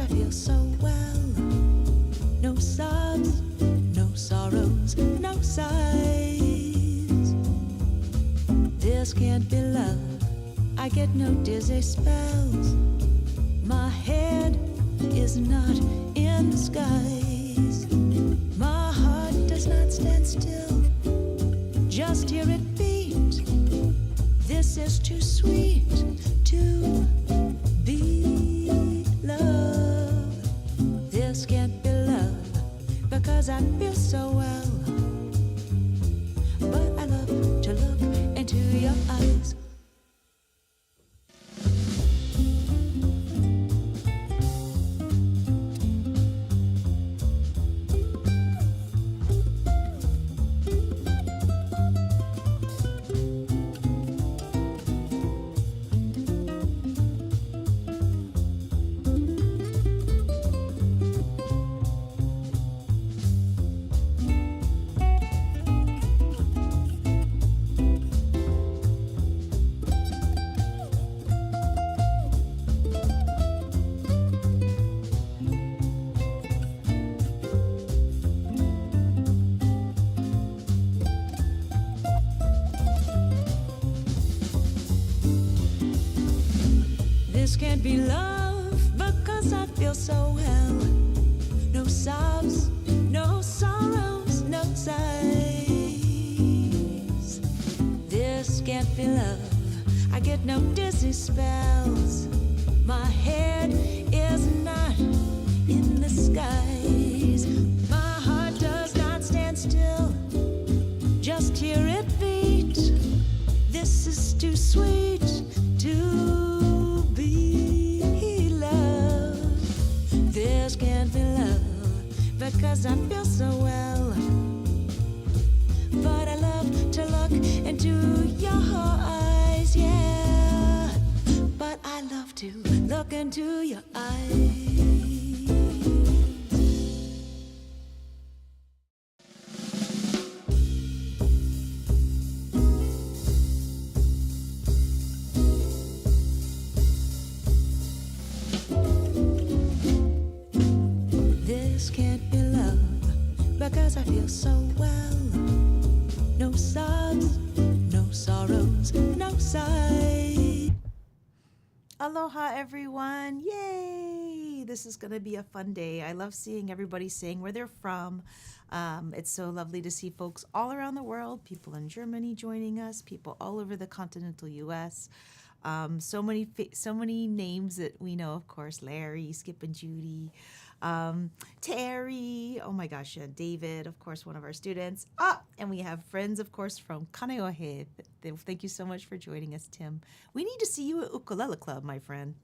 I feel so well. No sobs, no sorrows, no sighs. This can't be love. I get no dizzy spells. My head is not in the skies. My heart does not stand still. Just hear it beat. This is too sweet to be love. This can't be love because I feel so well. But I love to look into your eyes. This can't be love because I feel so well. No sobs, no sorrows, no sighs. This can't be love. I get no dizzy spells. My head is not in the skies. My heart does not stand still. Just hear it beat. This is too sweet to because I feel so well. But I love to look into your eyes, yeah. But I love to look into your eyes. Because I feel so well. No sobs, no sorrows, no sighs. Aloha, everyone. Yay! This is going to be a fun day. I love seeing everybody saying where they're from. It's so lovely to see folks all around the world, people in Germany joining us, people all over the continental U.S., so many names that we know, of course, Larry, Skip and Judy, Terry, oh my gosh, David, of course, one of our students. And we have friends, of course, from Kaneohe. Thank you so much for joining us, Tim. We need to see you at Ukulele Club, my friend.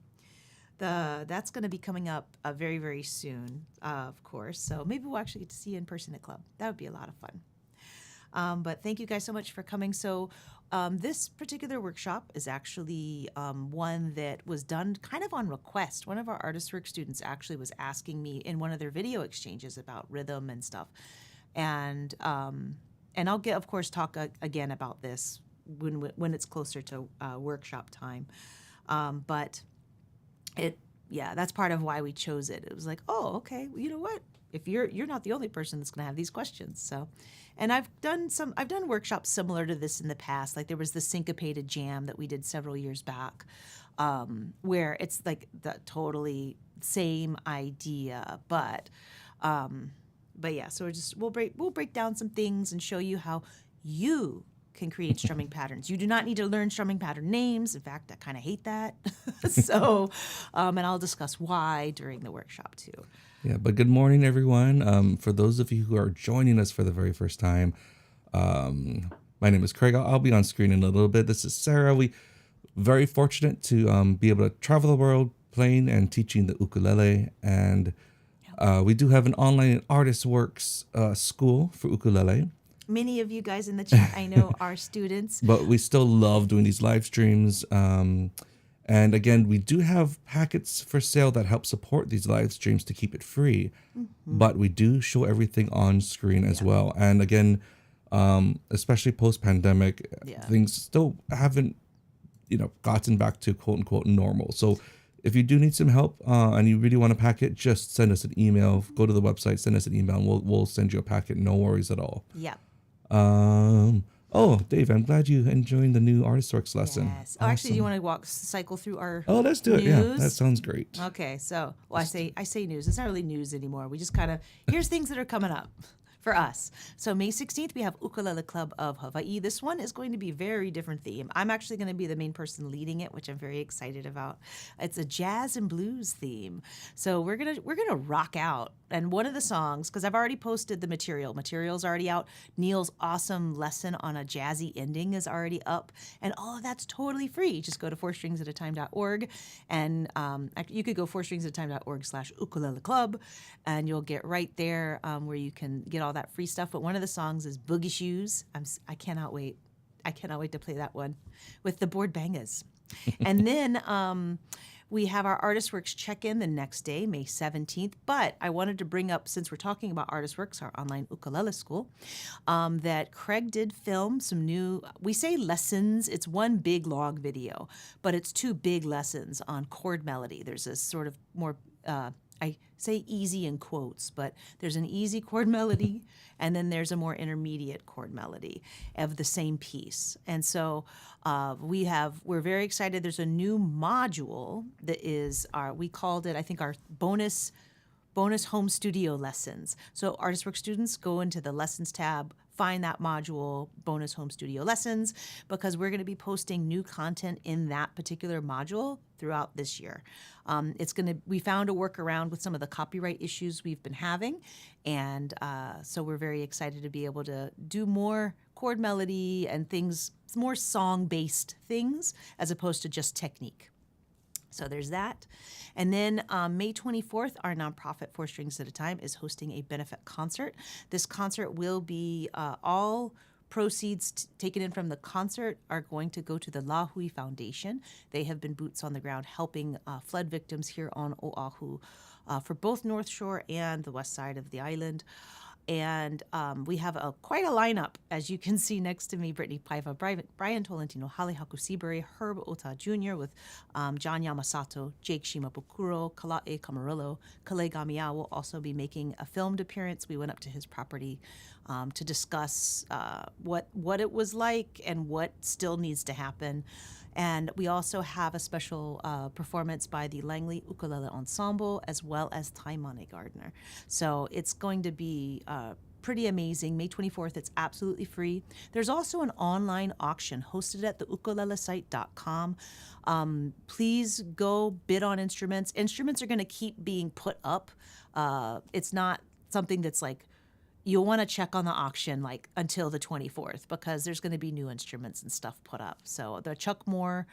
That's going to be coming up very, very soon, of course. So maybe we'll actually get to see you in person at club. That would be a lot of fun. But thank you guys so much for coming. So this particular workshop is actually one that was done kind of on request. One of our Artist Work students actually was asking me in one of their video exchanges about rhythm and stuff. And I'll of course, talk again about this when it's closer to workshop time. But that's part of why we chose it. It was like, oh, okay, well, you know what? If you're not the only person that's going to have these questions. So, and I've done workshops similar to this in the past. Like there was the syncopated jam that we did several years back, where it's like the totally same idea, but yeah. So we'll break down some things and show you how you can create strumming patterns. You do not need to learn strumming pattern names. In fact, I kind of hate that. So, and I'll discuss why during the workshop too. Yeah, but good morning, everyone. For those of you who are joining us for the very first time, my name is Craig. I'll be on screen in a little bit. This is Sarah. We very fortunate to be able to travel the world playing and teaching the ukulele. And we do have an online Artist Works school for ukulele. Many of you guys in the chat, I know, are students. But we still love doing these live streams. And again, we do have packets for sale that help support these live streams to keep it free. Mm-hmm. But we do show everything on screen as well. And again, especially post-pandemic, things still haven't, gotten back to quote unquote normal. So if you do need some help and you really want a packet, just send us an email. Go to the website, send us an email, and we'll send you a packet. No worries at all. Yeah. Oh, Dave, I'm glad you enjoying the new Artistworks lesson. Yes. Oh, actually, do you want to cycle through our Oh, let's do it. news? Yeah, that sounds great. Okay, so I say news. It's not really news anymore. We just kind of here's things that are coming up for us. So May 16th, we have Ukulele Club of Hawaii. This one is going to be a very different theme. I'm actually going to be the main person leading it, which I'm very excited about. It's a jazz and blues theme. So we're gonna rock out. And one of the songs, because I've already posted the material's already out. Neil's awesome lesson on a jazzy ending is already up, and all of that's totally free. Just go to 4stringsatatime.org, and you could go 4stringsatatime.org/ukulele club, and you'll get right there where you can get all that free stuff. But one of the songs is Boogie Shoes. I cannot wait. I cannot wait to play that one with the board bangers. And then we have our Artistworks check-in the next day, May 17th. But I wanted to bring up, since we're talking about Artistworks, our online ukulele school, that Craig did film some new, we say lessons. It's one big long video, but it's two big lessons on chord melody. There's a sort of more, I say easy in quotes, but there's an easy chord melody, and then there's a more intermediate chord melody of the same piece. And so we're very excited. There's a new module that is we called it, I think, our bonus home studio lessons. So Artistworks students go into the lessons tab, find that module, bonus home studio lessons, because we're going to be posting new content in that particular module throughout this year. We found a workaround with some of the copyright issues we've been having, and so we're very excited to be able to do more chord melody and things, more song-based things, as opposed to just technique. So there's that. And then May 24th, our nonprofit 4 Strings at a Time is hosting a benefit concert. This concert will be all proceeds taken in from the concert are going to go to the Lahui Foundation. They have been boots on the ground helping flood victims here on Oahu for both North Shore and the west side of the island. And we have quite a lineup, as you can see next to me: Brittany Paiva, Brian Tolentino, Hale Haku Seabury, Herb Ota Jr. with John Yamasato, Jake Shimabukuro, Kala'e Camarillo, Kale Gamia will also be making a filmed appearance. We went up to his property to discuss what it was like and what still needs to happen. And we also have a special performance by the Langley Ukulele Ensemble, as well as Taimane Gardner. So it's going to be pretty amazing. May 24th, it's absolutely free. There's also an online auction hosted at the ukulelesite.com. Please go bid on instruments. Instruments are going to keep being put up. It's not something that's like, you'll want to check on the auction like until the 24th, because there's going to be new instruments and stuff put up. So the Chuck Moore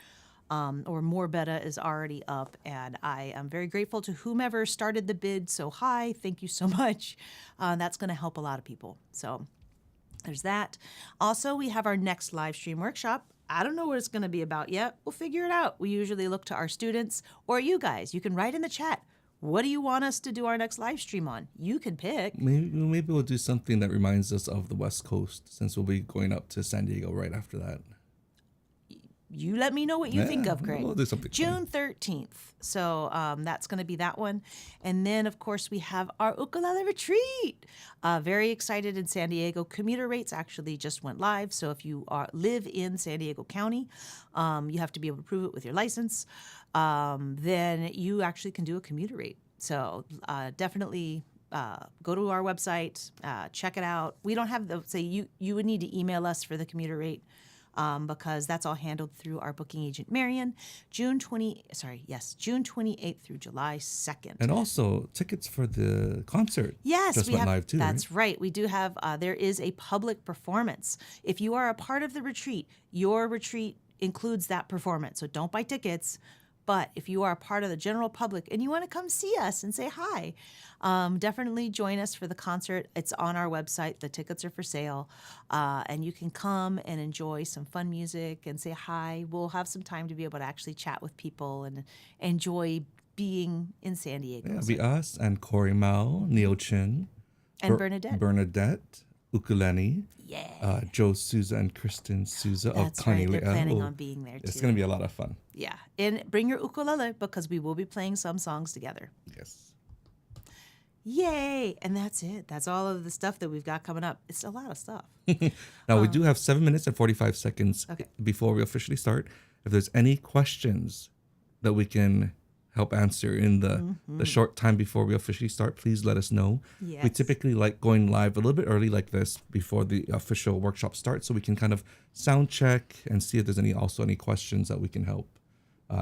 or More Betta is already up, and I am very grateful to whomever started the bid. So hi, thank you so much. That's going to help a lot of people. So there's that. Also, we have our next live stream workshop. I don't know what it's going to be about yet. We'll figure it out. We usually look to our students or you guys. You can write in the chat. What do you want us to do our next live stream on? You can pick. Maybe we'll do something that reminds us of the West Coast, since we'll be going up to San Diego right after that. You let me know what you think of, Greg. We'll do something June 13th. So that's going to be that one. And then, of course, we have our ukulele retreat. Very excited in San Diego. Commuter rates actually just went live. So if you live in San Diego County, you have to be able to prove it with your license. Then you actually can do a commuter rate. So definitely go to our website, check it out. We don't have you would need to email us for the commuter rate. Because that's all handled through our booking agent, Marion. June 28th through July 2nd. And also tickets for the concert. Yes, just went live too. That's right. We do have. There is a public performance. If you are a part of the retreat, your retreat includes that performance. So don't buy tickets. But if you are a part of the general public and you want to come see us and say hi, definitely join us for the concert. It's on our website. The tickets are for sale. And you can come and enjoy some fun music and say hi. We'll have some time to be able to actually chat with people and enjoy being in San Diego. Yeah, it'll be us and Corey Mao, Neil Chin. And Bernadette. Bernadette. Ukulele, Yeah. Joe Souza and Kristen Souza That's of right. They're Kanilea. planning Oh, on being there it's too. going to be a lot of fun. Yeah. And bring your ukulele because we will be playing some songs together. Yes. Yay. And that's it. That's all of the stuff that we've got coming up. It's a lot of stuff. Now, we do have 7 minutes and 45 seconds Okay. before we officially start. If there's any questions that we can help answer in the short time before we officially start, please let us know. Yes. We typically like going live a little bit early like this before the official workshop starts so we can kind of sound check and see if there's any questions that we can help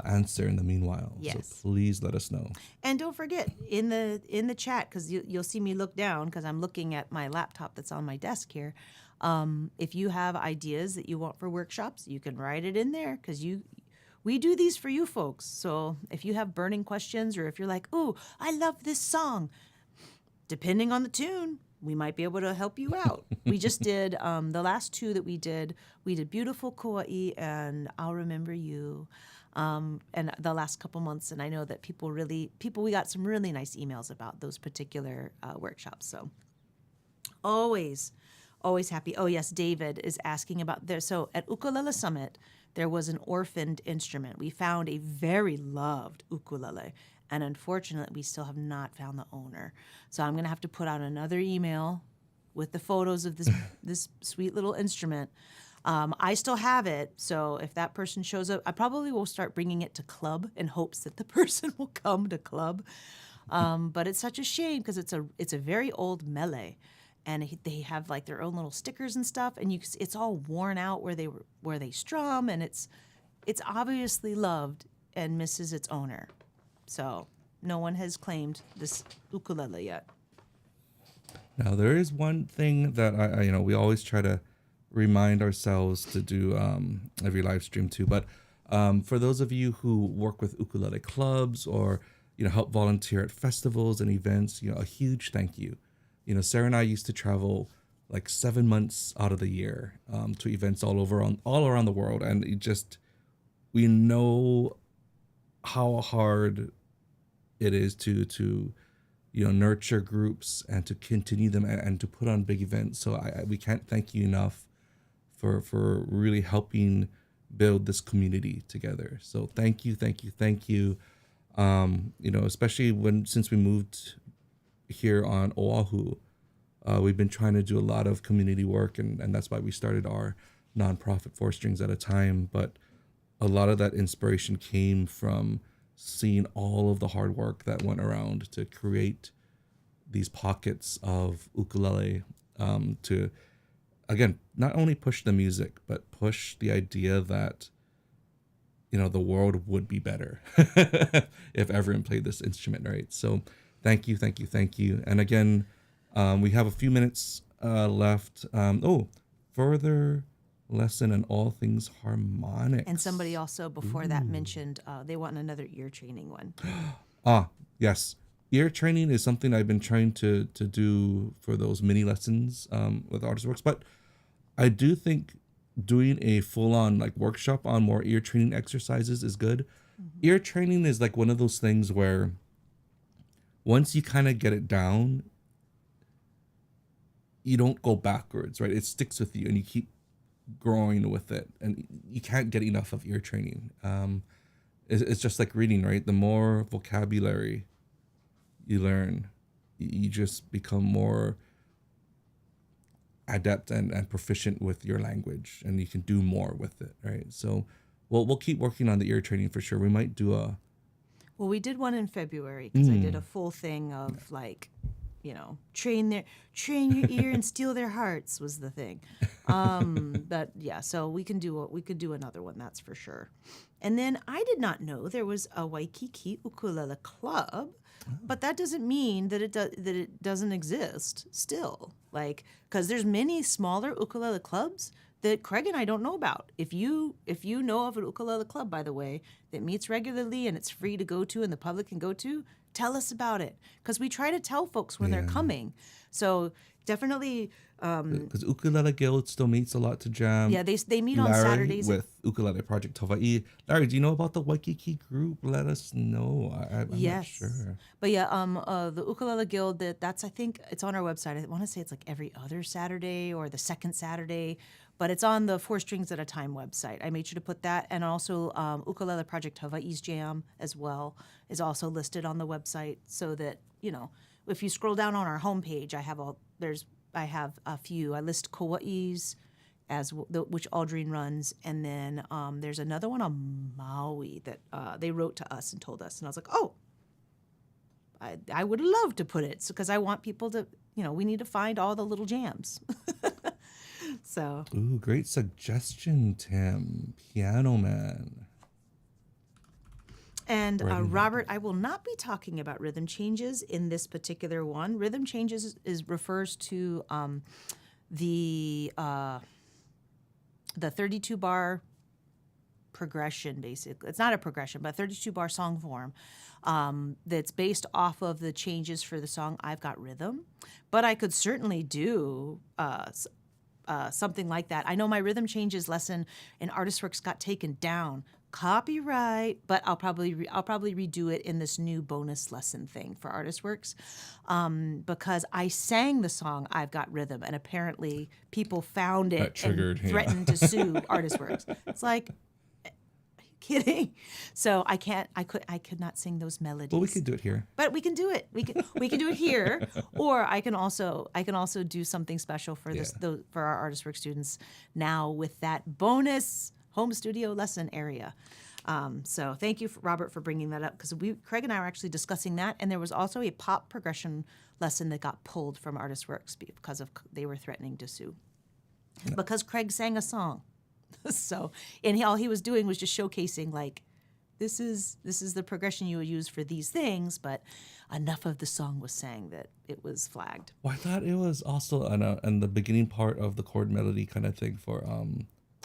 answer in the meanwhile. Yes. So please let us know. And don't forget in the chat, because you'll see me look down because I'm looking at my laptop that's on my desk here. If you have ideas that you want for workshops, you can write it in there because we do these for you folks. So if you have burning questions or if you're like, "Ooh, I love this song," depending on the tune, we might be able to help you out. We just did the last two that we did Beautiful Kauai and I'll Remember You. And the last couple months, and I know that we got some really nice emails about those particular workshops. So always happy. Oh yes, David is asking about there. So at Ukulele Summit, there was an orphaned instrument. We found a very loved ukulele, and unfortunately, we still have not found the owner. So I'm gonna have to put out another email with the photos of this sweet little instrument. I still have it, so if that person shows up, I probably will start bringing it to club in hopes that the person will come to club. But it's such a shame because it's a very old mele, and they have like their own little stickers and stuff, and it's all worn out where they strum, and it's obviously loved and misses its owner. So no one has claimed this ukulele yet. Now, there is one thing that I we always try to remind ourselves to do every live stream too. But for those of you who work with ukulele clubs or help volunteer at festivals and events, a huge thank you. Sarah and I used to travel like 7 months out of the year to events all around the world, and we know how hard it is to nurture groups and to continue them and to put on big events. So we can't thank you enough for really helping build this community together. So thank you. Especially since we moved here on Oahu, we've been trying to do a lot of community work, and that's why we started our nonprofit 4 Strings at a Time. But a lot of that inspiration came from seeing all of the hard work that went around to create these pockets of ukulele to, again, not only push the music, but push the idea that, the world would be better if everyone played this instrument, right? So thank you. And again, we have a few minutes left. Further lesson on all things harmonics. And somebody also before that mentioned they want another ear training one. Yes. Ear training is something I've been trying to do for those mini lessons with ArtistWorks, but I do think doing a full-on workshop on more ear training exercises is good. Mm-hmm. Ear training is like one of those things where once you kind of get it down, you don't go backwards, right? It sticks with you and you keep growing with it, and you can't get enough of ear training. It's just like reading, right? The more vocabulary you learn, you just become more adept and proficient with your language, and you can do more with it, right? So we'll keep working on the ear training for sure. We might do well, we did one in February because I did a full thing of train your ear and steal their hearts was the thing. But yeah, so we could do another one, that's for sure. And then I did not know there was a Waikiki Ukulele Club, but that doesn't mean that it doesn't exist still. Because there's many smaller ukulele clubs that Craig and I don't know about. If you know of an ukulele club, by the way, that meets regularly and it's free to go to and the public can go to, tell us about it, because we try to tell folks when they're coming. So definitely Because Ukulele Guild still meets a lot to jam. Yeah, they meet on Larry Saturdays. with Ukulele Project HAWAI. Larry, do you know about the Waikiki group? Let us know. I'm not Yes. sure. But yeah, the Ukulele Guild, that's, I think it's on our website. I want to say it's like every other Saturday or the second Saturday, but it's on the 4 Strings at a Time website. I made sure to put that. And also Ukulele Project Hawaii's Jam as well is also listed on the website, so that, if you scroll down on our homepage, I have a few. I list Kauai's which Aldrine runs, and then there's another one on Maui that they wrote to us and told us, and I was like, oh, I would love to put it, because I want people to, we need to find all the little jams. So. Ooh, great suggestion, Tim. Piano Man. And Robert, I will not be talking about rhythm changes in this particular one. Rhythm changes refers to the 32 bar progression, basically. It's not a progression, but 32 bar song form that's based off of the changes for the song I've Got Rhythm. But I could certainly do something like that. I know my rhythm changes lesson in Artist Works got taken down. Copyright, but I'll probably redo it in this new bonus lesson thing for Artist Works, because I sang the song I've Got Rhythm, and apparently people found it That triggered, and threatened to sue Artist Works. It's like, are you kidding? So I could not sing those melodies. Well, we could do it here. But we can do it. We can do it here, or I can also do something special for for our Artist Works students now with that bonus home studio lesson area. So thank you, Robert, for bringing that up, because Craig and I were actually discussing that, and there was also a pop progression lesson that got pulled from Artist Works because they were threatening to sue because Craig sang a song. So, and all he was doing was just showcasing, like, this is the progression you would use for these things, but enough of the song was sang that it was flagged. Well, I thought it was also in the beginning part of the chord melody kind of thing for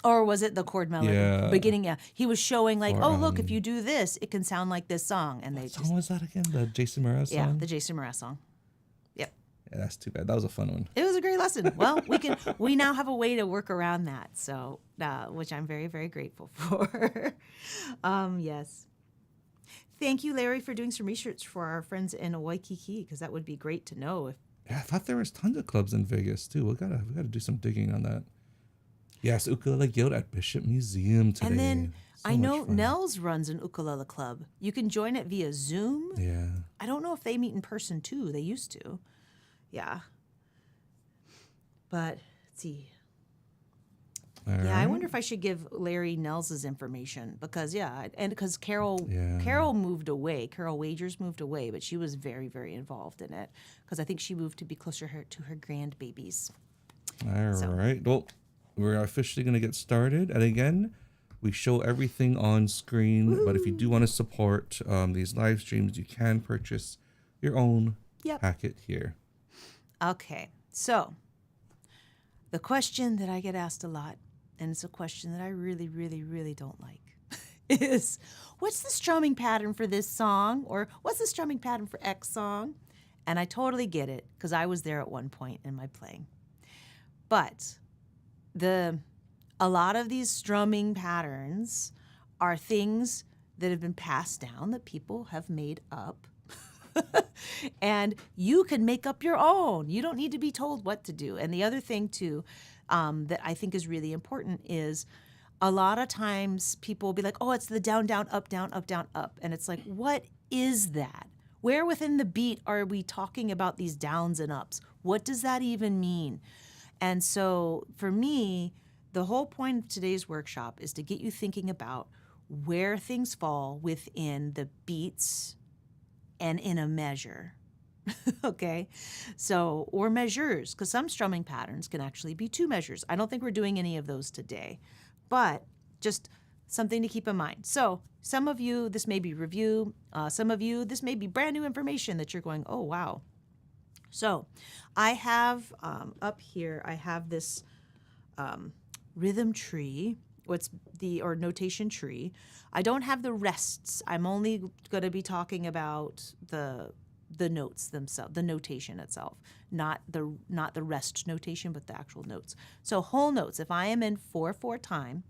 Or was it the chord melody? Yeah. Beginning, yeah. He was showing, like, Or, look, if you do this, it can sound like this song. And they what song was that again? The Jason Mraz song? Yeah, the Jason Mraz song. Yep. Yeah, that's too bad. That was a fun one. It was a great lesson. Well, we now have a way to work around that, so which I'm very, very grateful for. Yes. Thank you, Larry, for doing some research for our friends in Waikiki, because that would be great to know. Yeah, I thought there was tons of clubs in Vegas too. We gotta do some digging on that. Yes, Ukulele Guild at Bishop Museum today. And then So I know much fun. Nels runs an ukulele club. You can join it via Zoom. Yeah. I don't know if they meet in person too. They used to. Yeah. But let's see. All Yeah, I right. wonder if I should give Larry Nels's information, because Carol Yeah. Carol moved away. Carol Wagers moved away, but she was very, very involved in it, because I think she moved to be closer to her grandbabies. All right. Well, we're officially going to get started. And again, we show everything on screen. Woo-hoo. But if you do want to support these live streams, you can purchase your own packet here. Okay, so the question that I get asked a lot, and it's a question that I really, really, really don't like, is what's the strumming pattern for this song? Or what's the strumming pattern for X song? And I totally get it, because I was there at one point in my playing. But a lot of these strumming patterns are things that have been passed down that people have made up. And you can make up your own. You don't need to be told what to do. And the other thing, too, that I think is really important is a lot of times people will be like, oh, it's the down, down, up, down, up, down, up. And it's like, what is that? Where within the beat are we talking about these downs and ups? What does that even mean? And so for me, the whole point of today's workshop is to get you thinking about where things fall within the beats and in a measure. Okay? So, or measures, because some strumming patterns can actually be 2 measures. I don't think we're doing any of those today, but just something to keep in mind. So some of you, this may be review. Some of you, this may be brand new information that you're going, oh, wow. So I have up here, I have this rhythm tree, or notation tree. I don't have the rests. I'm only going to be talking about the the notes themselves, the notation itself, not the rest notation, but the actual notes. So whole notes, if I am in 4/4 time,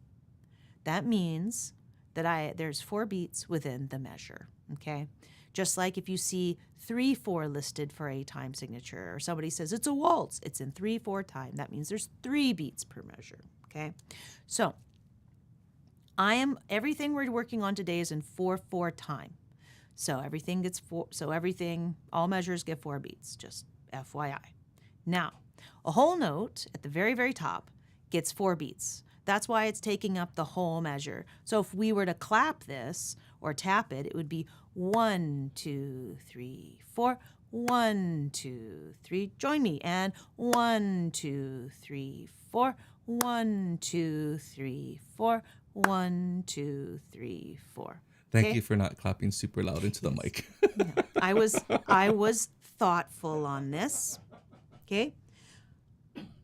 that means that there's 4 beats within the measure, okay? Just like if you see 3/4 listed for a time signature, or somebody says it's a waltz, it's in 3/4 time. That means there's 3 beats per measure, okay? So everything we're working on today is in 4/4 time. So all measures get 4 beats, just FYI. Now, a whole note at the very, very top gets 4 beats. That's why it's taking up the whole measure. So if we were to clap this or tap it, it would be 1, 2, 3, 4. 1, 2, 3. Join me. And 1, 2, 3, 4. 1, 2, 3, 4. 1, 2, 3, 4. Thank you for not clapping super loud into the mic. Yeah. I was thoughtful on this. Okay.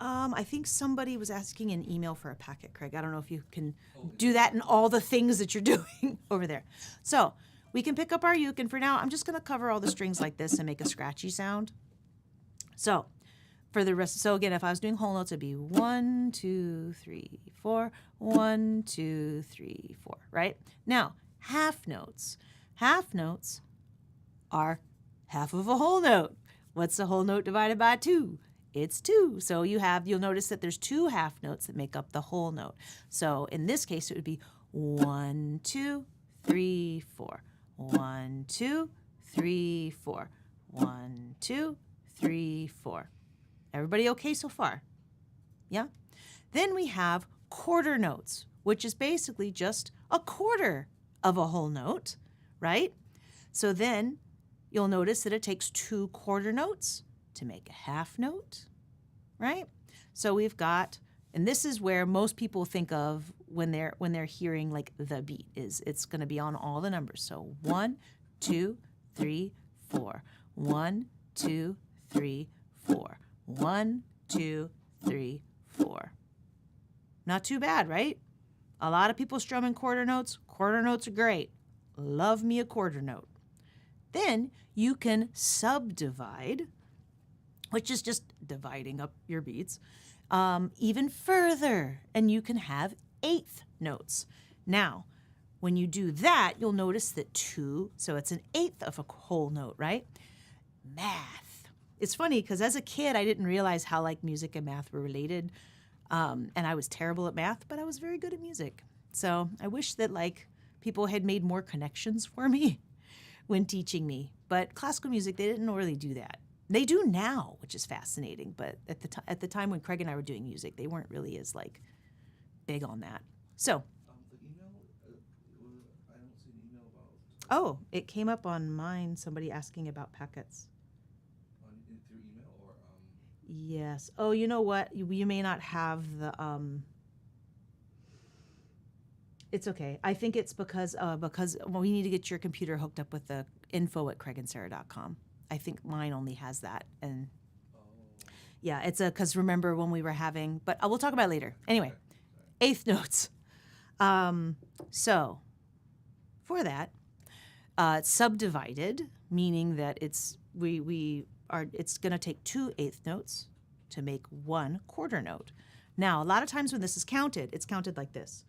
I think somebody was asking an email for a packet, Craig. I don't know if you can do that and all the things that you're doing over there. So we can pick up our uke, and for now, I'm just going to cover all the strings like this and make a scratchy sound. So for the rest, so again, if I was doing whole notes, it'd be 1, 2, 3, 4, 1, 2, 3, 4, right? Now, half notes. Half notes are half of a whole note. What's a whole note divided by 2? It's 2. So you'll notice that there's 2 half notes that make up the whole note. So in this case, it would be 1, 2, 3, 4. 1, 2, 3, 4. 1, 2, 3, 4. Everybody okay so far? Yeah? Then we have quarter notes, which is basically just a quarter of a whole note, right? So then you'll notice that it takes 2 quarter notes to make a half note, right? So we've got, and this is where most people think of when they're hearing like the beat, is it's going to be on all the numbers. So 1, 2, 3, 4. 1, 2, 3, 4. 1, 2, 3, 4. Not too bad, right? A lot of people strumming quarter notes. Quarter notes are great. Love me a quarter note. Then you can subdivide, which is just dividing up your beats, even further. And you can have 1/8 notes. Now, when you do that, you'll notice that 2, so it's an 1/8 of a whole note, right? Math. It's funny because as a kid, I didn't realize how like music and math were related. And I was terrible at math, but I was very good at music. So I wish that like people had made more connections for me when teaching me. But classical music, they didn't really do that. They do now, which is fascinating. But at the time when Craig and I were doing music, they weren't really as like big on that. So. The email, I don't see an email about. Oh, it came up on mine. Somebody asking about packets. Through email or. Yes. Oh, you know what? You may not have the. It's okay. I think it's because we need to get your computer hooked up with the info@craigandsarah.com. I think mine only has that, and yeah, it's because remember when we were having, but we'll talk about it later. Anyway, 1/8 notes. So for that, it's subdivided, meaning that it's going to take 2 1/8 notes to make 1 quarter note. Now, a lot of times when this is counted, it's counted like this: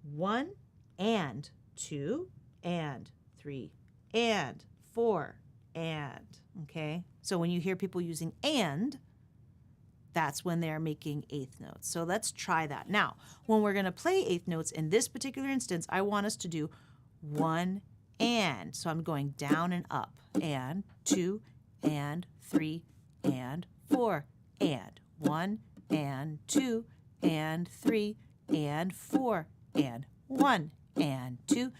1 and 2 and 3 and 4 and, okay? So when you hear people using and, that's when they're making 1/8 notes. So let's try that. Now, when we're going to play 1/8 notes, in this particular instance, I want us to do 1 and. So I'm going down and up. And 2 and 3 and 4 and 1 and 2 and 3 and 4 and 1 and 2,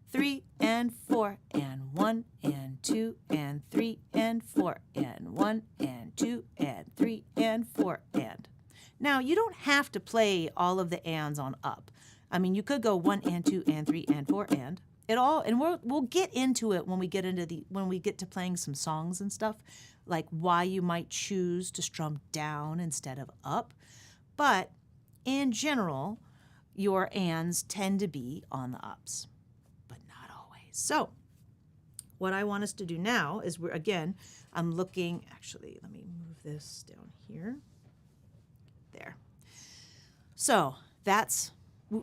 3 and 4 and 1 and 2 and 3 and 4 and 1 and 2 and 3 and 4 and. Now, you don't have to play all of the ands on up. I mean, you could go 1 and 2 and 3 and 4 and. It all, and we'll get into it when we get to playing some songs and stuff, like why you might choose to strum down instead of up. But in general, your ands tend to be on the ups, but not always. So what I want us to do now is I'm looking, actually, let me move this down here. There. So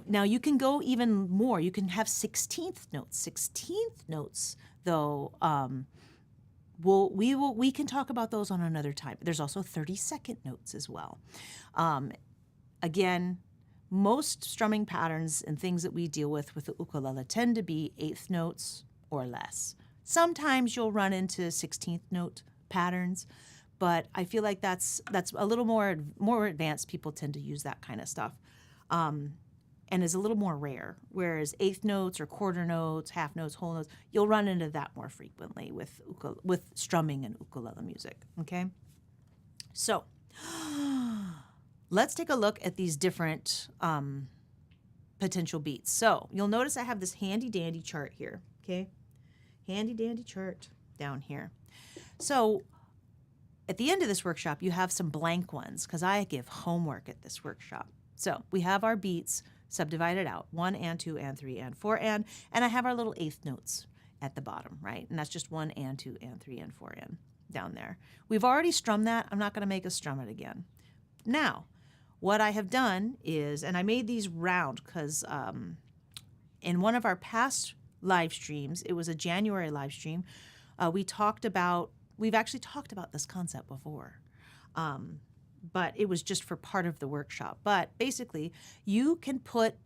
now you can go even more. You can have 16th notes. 16th notes, though, we can talk about those on another time. There's also 32nd notes as well. Again, most strumming patterns and things that we deal with the ukulele tend to be 8th notes or less. Sometimes you'll run into 16th note patterns, but I feel like that's a little more advanced. People tend to use that kind of stuff, and is a little more rare. Whereas 8th notes or quarter notes, half notes, whole notes, you'll run into that more frequently with strumming and ukulele music. Okay, so let's take a look at these different potential beats. So you'll notice I have this handy dandy chart here. Okay, handy dandy chart down here. So at the end of this workshop, you have some blank ones because I give homework at this workshop. So we have our beats subdivided out, 1 and 2 and 3 and 4 and I have our little 8th notes at the bottom, right? And that's just 1 and 2 and 3 and 4 and down there. We've already strummed that. I'm not going to make us strum it again. Now, what I have done is, and I made these round because in one of our past live streams, it was a January live stream, we've actually talked about this concept before. But it was just for part of the workshop. But basically, you can put,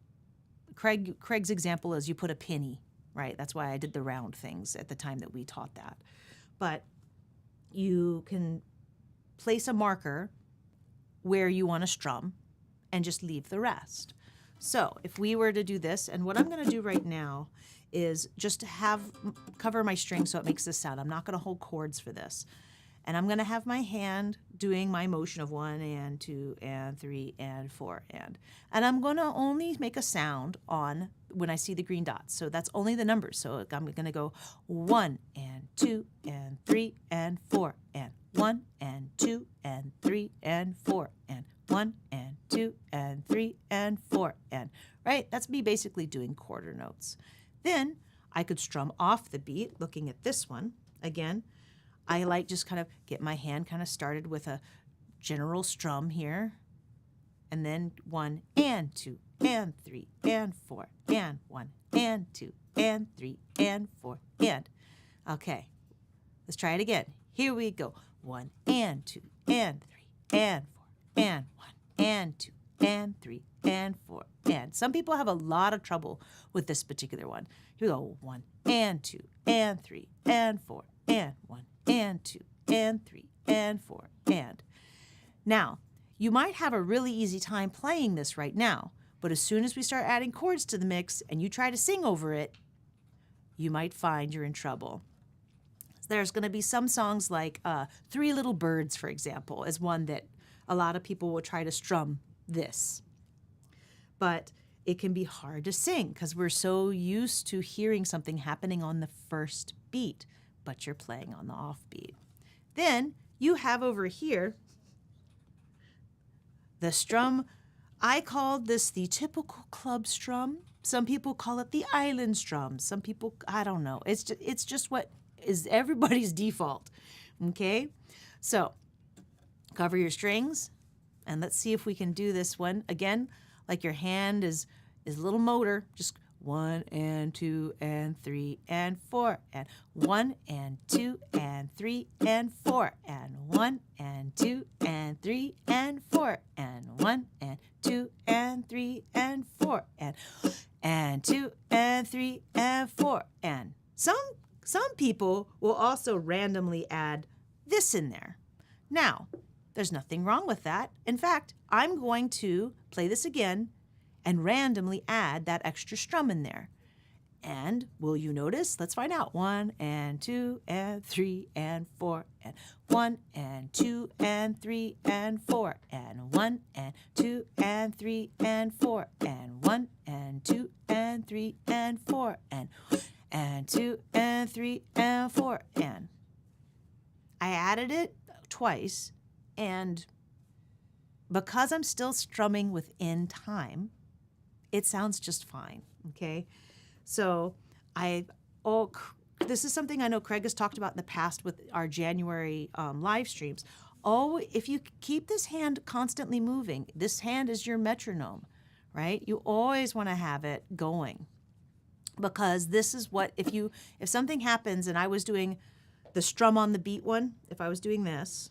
Craig's example is you put a penny, right? That's why I did the round things at the time that we taught that. But you can place a marker where you want to strum and just leave the rest. So if we were to do this, and what I'm going to do right now is just to cover my string so it makes this sound. I'm not going to hold chords for this. And I'm going to have my hand doing my motion of 1 and 2 and 3 and 4 and I'm going to only make a sound on when I see the green dots. So that's only the numbers. So I'm going to go 1 and 2 and 3 and 4 and 1 and 2 and 3 and 4 and 1 and 2 and 3 and 4 and right? That's me basically doing quarter notes. Then I could strum off the beat looking at this one. Again, I like just kind of get my hand kind of started with a general strum here, and then 1 and 2 and 3 and 4 and 1 and 2 and 3 and 4 and. Okay, let's try it again. Here we go. 1 and 2 and 3 and 4 and 1 and 2 and 3 and 4 and. Some people have a lot of trouble with this particular one. Here we go. 1 and 2 and 3 and 4 and 1 and 2 and 3 and 4 and. Now, you might have a really easy time playing this right now, but as soon as we start adding chords to the mix and you try to sing over it, you might find you're in trouble. There's going to be some songs like Three Little Birds, for example, is one that a lot of people will try to strum this. But it can be hard to sing because we're so used to hearing something happening on the first beat, but you're playing on the offbeat. Then you have over here the strum. I called this the typical club strum. Some people call it the island strum. Some people, I don't know. It's just what is everybody's default. Okay? So cover your strings and let's see if we can do this one. Again, like your hand is a little motor. Just 1 and 2 and 3 and 4 and 1 and 2 and 3 and 4 and 1 and 2 and 3 and 4 and 1 and 2 and 3 and 4 and 2 and 3 and 4 and. Some people will also randomly add this in there. Now, there's nothing wrong with that. In fact, I'm going to play this again and randomly add that extra strum in there. And will you notice? Let's find out. 1 and 2 and 3 and 4 and 1 and 2 and 3 and 4 and 1 and 2 and 3 and 4 and 1 and 2 and 3 and 4 and 2 and 3 and 4 and. I added it twice, and because I'm still strumming within time, it sounds just fine, okay? So this is something I know Craig has talked about in the past with our January live streams. Oh, if you keep this hand constantly moving, this hand is your metronome, right? You always want to have it going, because this is what, if something happens and I was doing the strum on the beat one, if I was doing this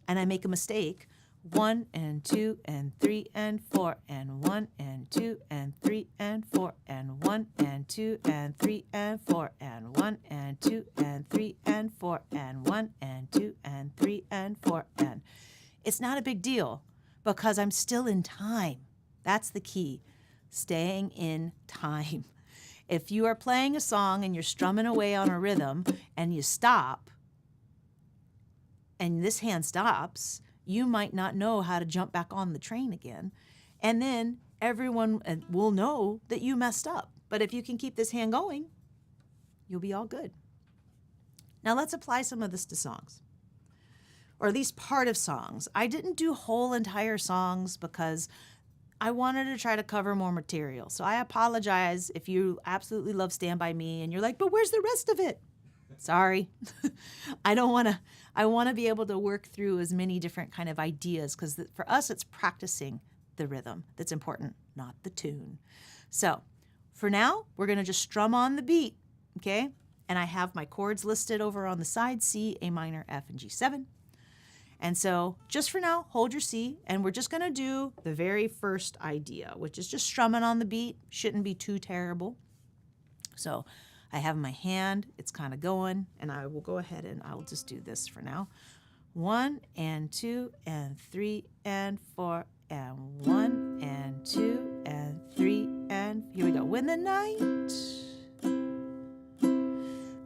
and I make a mistake, 1 and 2 and 3 and 4 and 1 and 2 and 3 and 4 and 1 and 2 and 3 and 4 and 1 and 2 and 3 and 4 and 1 and 2 and 3 and 4 and it's not a big deal because I'm still in time. That's the key, staying in time. If you are playing a song and you're strumming away on a rhythm and you stop and this hand stops, you might not know how to jump back on the train again. And then everyone will know that you messed up. But if you can keep this hand going, you'll be all good. Now let's apply some of this to songs, or at least part of songs. I didn't do whole entire songs because I wanted to try to cover more material. So I apologize if you absolutely love Stand By Me and you're like, but where's the rest of it? Sorry. I want to be able to work through as many different kind of ideas, because for us, it's practicing the rhythm that's important, not the tune. So for now, we're going to just strum on the beat, okay? And I have my chords listed over on the side: C, A minor, F, and G7. And so just for now, hold your C, and we're just going to do the very first idea, which is just strumming on the beat. Shouldn't be too terrible. So I have my hand, it's kind of going, and I will go ahead and I will just do this for now. 1 and 2 and 3 and 4 and 1 and 2 and 3 and here we go. When the night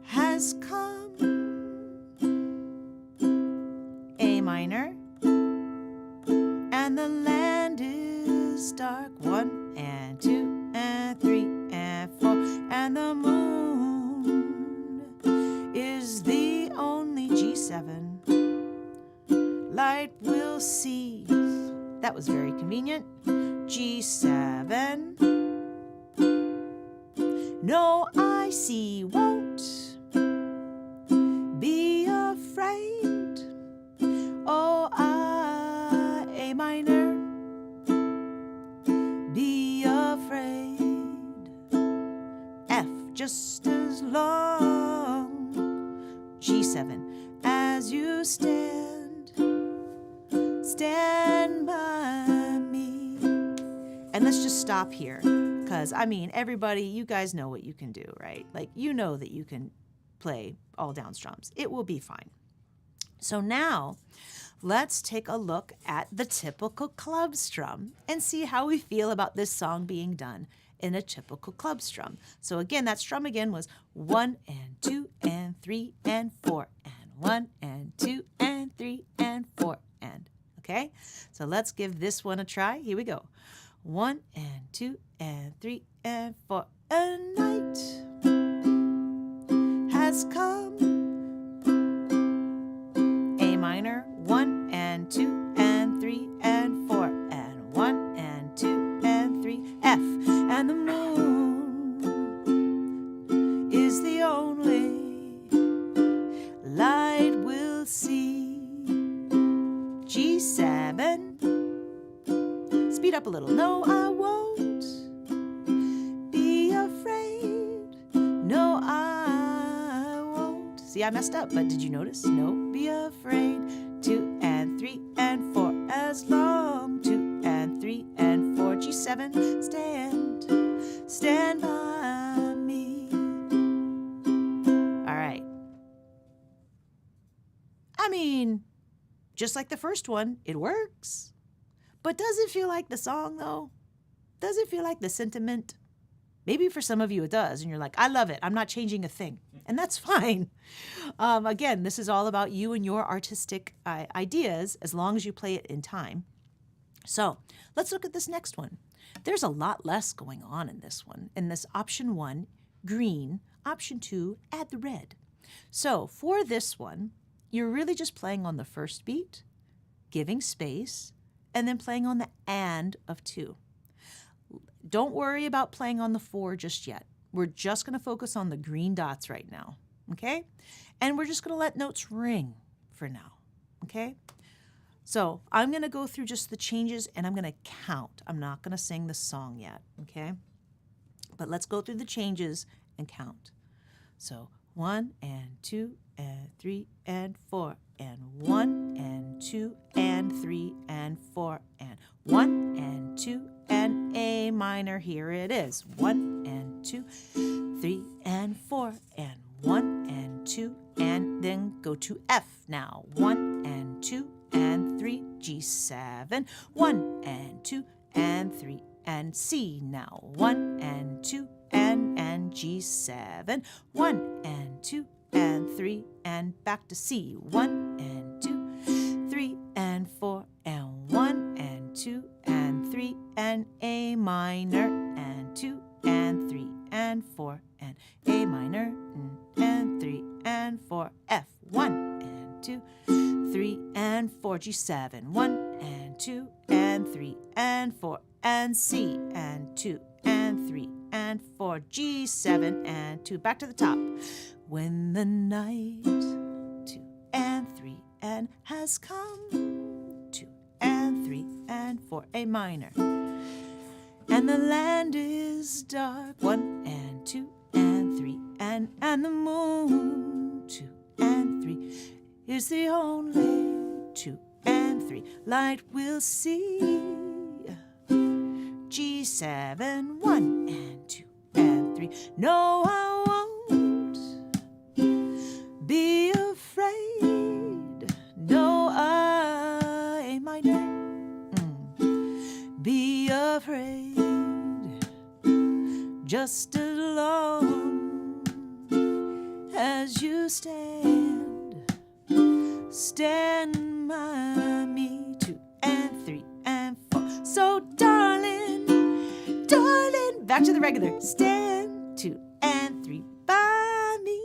has come, A minor, and the land is dark. 1 and 2 and 3 and 4 and the moon is the only G7 light we'll see. That was very convenient. G7. No, I see, won't be afraid. Oh, A minor, be afraid. F, just as long. G7, as you stand by me. And let's just stop here, because I mean, everybody, you guys know what you can do, right? Like, you know that you can play all down strums. It will be fine. So now let's take a look at the typical club strum and see how we feel about this song being done in a typical club strum. So again, that strum again was 1 and 2 and 3 and 4 and 1 and 2 and 3 and 4 and, okay? So let's give this one a try. Here we go. 1 and 2 and 3 and 4. A night has come. A minor, 1 and 2 and 3 and 4 and 1 and 2 and 3. F, and the moon is the only light we'll see. G7. Speed up a little. No, I won't be afraid. No, I won't. See, I messed up, but did you notice? No, be afraid. 2 and 3 and 4 as long. 2 and 3 and 4. G7, stand by me. All right. I mean, just like the first one, it works. But does it feel like the song, though? Does it feel like the sentiment? Maybe for some of you it does, and you're like, I love it. I'm not changing a thing. And that's fine. Again, this is all about you and your artistic ideas, as long as you play it in time. So let's look at this next one. There's a lot less going on in this one. In this option 1, green, option 2, add the red. So for this one, you're really just playing on the first beat, giving space, and then playing on the and of 2. Don't worry about playing on the 4 just yet. We're just going to focus on the green dots right now. okay? And we're just going to let notes ring for now, okay? So I'm going to go through just the changes and I'm going to count. I'm not going to sing the song yet, okay? But let's go through the changes and count. So 1 and 2 and 3 and 4 and 1 and 2 and 3 and 4 and 1 and 2 and A minor. Here it is. 1 and 2, 3 and 4 and 1 and 2 and then go to F now. 1 and 2 and 3, G7, 1 and 2 and 3 and C now. 1 and 2 and G7, 1 and 2 and 3 and back to C. 1 and 2, 3 and 4 and 1 and 2 and 3 and A minor and 2 and 3 and 4 and A minor and 3 and 4 F. 1 and 2, 3 and 4 G7, 1 and 2 and 3 and 4 and C and 2 and 3 and 4 G7 and 2 back to the top. When the night 2 and 3 and has come, 2 and 3 and 4 A minor, and the land is dark, 1 and 2 and 3 and the moon 2 and 3 is the only 2 and 3 light we'll see. G7, 1 and 2 and 3. No, I won't be afraid. No, A minor. Be afraid. Just as long as you stand by me. 2 and 3 and 4. So darling, back to the regular. Stand 2 and 3 by me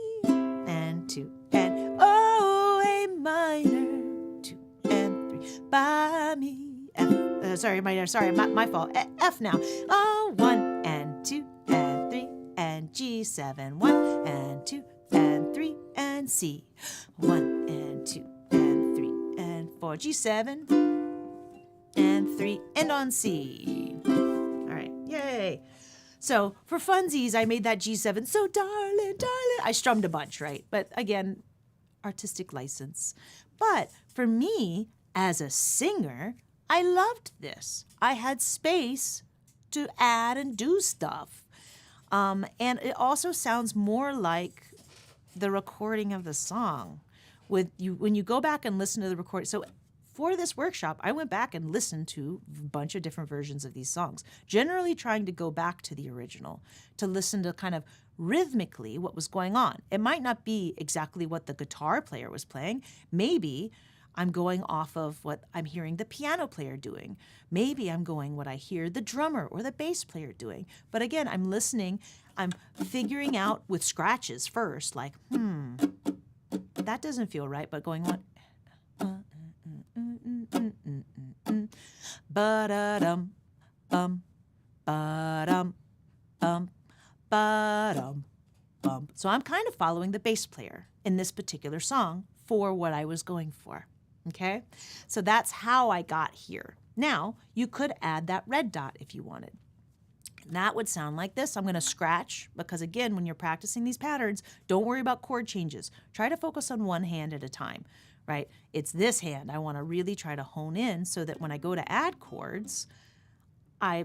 and 2 and A minor. 2 and 3 by me. F, sorry, my fault. F now. 1 and 2 and 3 and G7. 1 and 2 and 3 and C. 1 and 2 and 3 and 4 G7 and 3 and on C. All right, yay. So for funsies, I made that G7. So darling, I strummed a bunch, right? But again, artistic license. But for me, as a singer, I loved this. I had space to add and do stuff. And it also sounds more like the recording of the song. When you go back and listen to the recording. So for this workshop, I went back and listened to a bunch of different versions of these songs, generally trying to go back to the original, to listen to kind of rhythmically what was going on. It might not be exactly what the guitar player was playing. Maybe I'm going off of what I'm hearing the piano player doing. Maybe I'm going what I hear the drummer or the bass player doing. But again, I'm listening, I'm figuring out with scratches first, like, that doesn't feel right, but going on. Ba-da-dum, bum, ba-dum, bum, ba-dum, bum. So I'm kind of following the bass player in this particular song for what I was going for, okay? So that's how I got here. Now, you could add that red dot if you wanted. And that would sound like this. I'm going to scratch because, again, when you're practicing these patterns, don't worry about chord changes. Try to focus on one hand at a time. Right? It's this hand I want to really try to hone in so that when I go to add chords,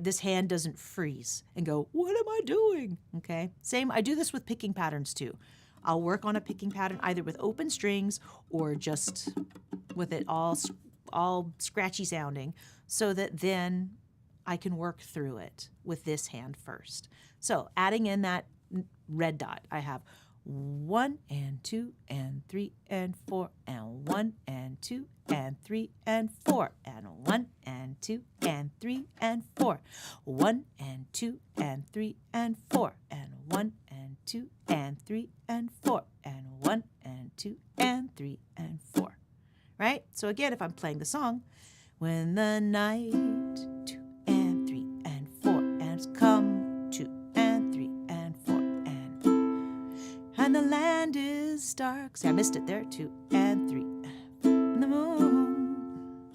this hand doesn't freeze and go, what am I doing? Okay. Same, I do this with picking patterns too. I'll work on a picking pattern either with open strings or just with it all scratchy sounding so that then I can work through it with this hand first. So adding in that red dot, I have 1 and 2 and 3 and 4 and 1 and 2 and 3 and 4 and 1 and 2 and 3 and 4. 1 and 2 and 3 and 4 and 1 and 2 and 3 and 4 and 1 and 2 and 3 and 4. Right? So again, if I'm playing the song, when the night 2 and 3 and 4 and come 2 and 3 and 4 and the land is is dark. See, I missed it there. 2 and 3. And the moon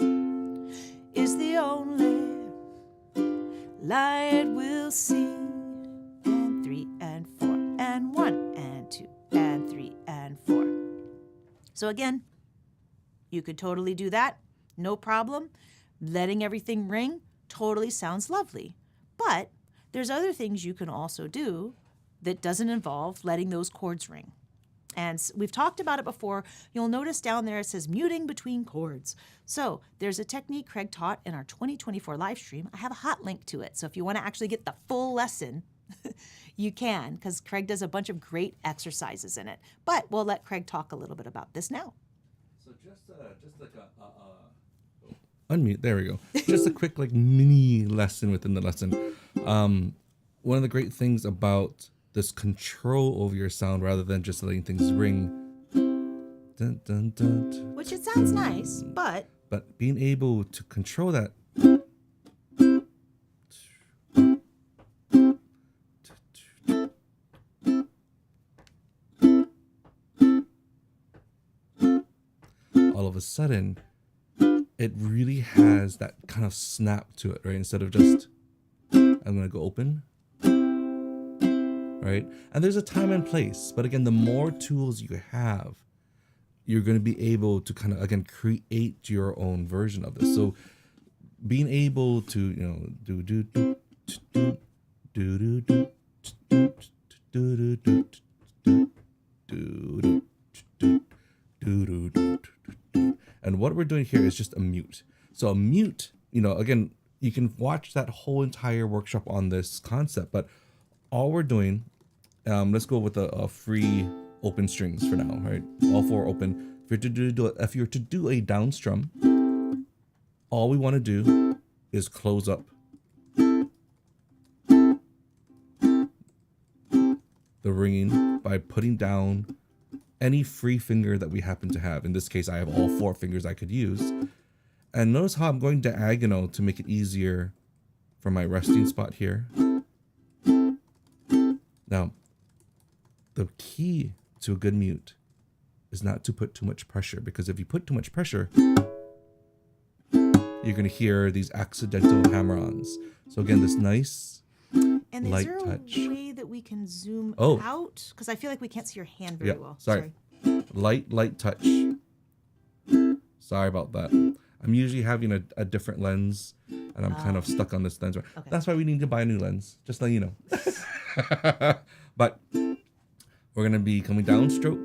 is the only light we'll see. And 3 and 4 and 1 and 2 and 3 and 4. So again, you could totally do that. No problem. Letting everything ring totally sounds lovely. But there's other things you can also do that doesn't involve letting those chords ring. And we've talked about it before. You'll notice down there it says muting between chords. So there's a technique Craig taught in our 2024 live stream. I have a hot link to it. So if you want to actually get the full lesson, you can, because Craig does a bunch of great exercises in it. But we'll let Craig talk a little bit about this now. So just like unmute. There we go. Just a quick like mini lesson within the lesson. One of the great things about this control over your sound rather than just letting things ring. Dun, dun, dun, Which it sounds nice, but being able to control that. All of a sudden, it really has that kind of snap to it, right? Instead of just, I'm going to go open, right? And there's a time and place. But again, the more tools you have, you're going to be able to kind of, again, create your own version of this. So being able to, you know, do, do, do, do, do, do, do, do, do, do, do, do, do, do, do. And what we're doing here is just a mute. So a mute, you know, again, you can watch that whole entire workshop on this concept, but all we're doing, let's go with a free open strings for now, right? All 4 open. If you're to do a down strum, all we want to do is close up the ringing by putting down any free finger that we happen to have. In this case, I have all 4 fingers I could use. And notice how I'm going diagonal to make it easier for my resting spot here. Now, the key to a good mute is not to put too much pressure, because if you put too much pressure, you're going to hear these accidental hammer-ons. So again, this nice and light is there touch. a way that we can zoom Oh. out? Because I feel like we can't see your hand very well. Sorry. Light touch. Sorry about that. I'm usually having a different lens, and I'm kind of stuck on this lens. Okay. That's why we need to buy a new lens, just to let you know. But we're going to be coming down stroke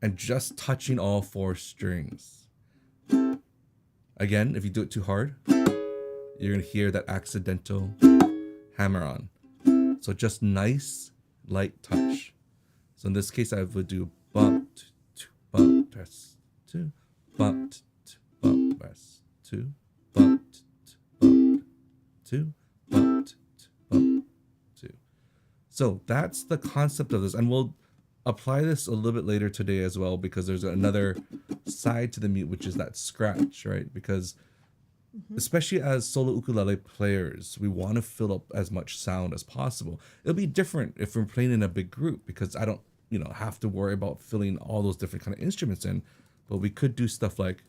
and just touching all 4 strings. Again, if you do it too hard, you're going to hear that accidental hammer on. So just nice, light touch. So in this case, I would do bump, bump, press, 2, bump, bump, press, 2, bump, bump, 2, bump, bump, 2. So that's the concept of this. And we'll apply this a little bit later today as well, because there's another side to the mute, which is that scratch, right? Because especially as solo ukulele players, we want to fill up as much sound as possible. It'll be different if we're playing in a big group, because I don't, you know, have to worry about filling all those different kind of instruments in, but we could do stuff like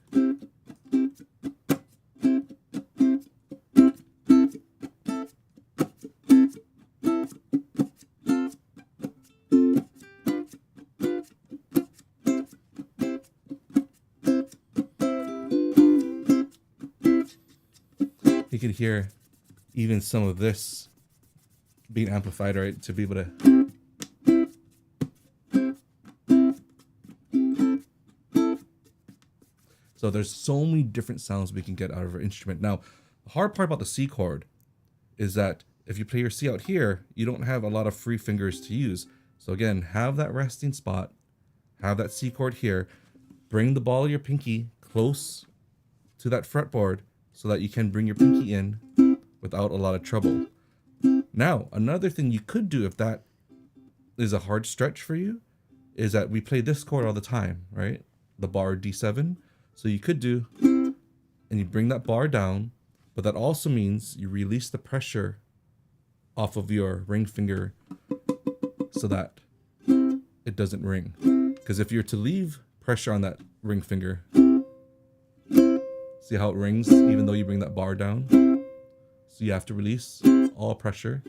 you can hear even some of this being amplified, right? To be able to. So there's so many different sounds we can get out of our instrument. Now, the hard part about the C chord is that if you play your C out here, you don't have a lot of free fingers to use. So again, have that resting spot, have that C chord here, bring the ball of your pinky close to that fretboard so that you can bring your pinky in without a lot of trouble. Now, another thing you could do if that is a hard stretch for you is that we play this chord all the time, right? The bar D7. So you could do, and you bring that bar down, but that also means you release the pressure off of your ring finger so that it doesn't ring. Because if you're to leave pressure on that ring finger, see how it rings even though you bring that bar down? So you have to release all pressure.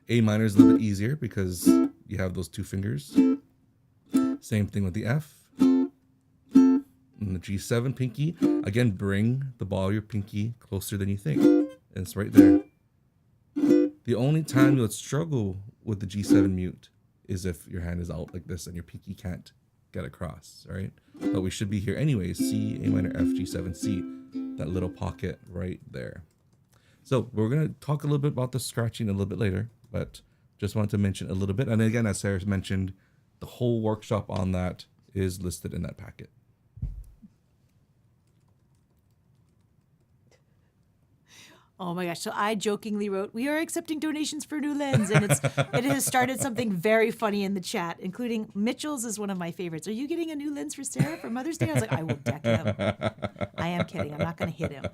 A minor is a little bit easier because you have those two fingers. Same thing with the F. And the G7 pinky, again, bring the ball of your pinky closer than you think. And it's right there. The only time you'll struggle with the G7 mute is if your hand is out like this and your pinky can't get across, right? But we should be here anyways. C, A minor, F, G7, C. That little pocket right there. So we're going to talk a little bit about the scratching a little bit later, but just wanted to mention a little bit. And again, as Sarah mentioned, the whole workshop on that is listed in that packet. Oh my gosh. So I jokingly wrote, we are accepting donations for new lens. And it has started something very funny in the chat, including Mitchell's is one of my favorites. Are you getting a new lens for Sarah for Mother's Day? I was like, I will deck him. I am kidding. I'm not going to hit him.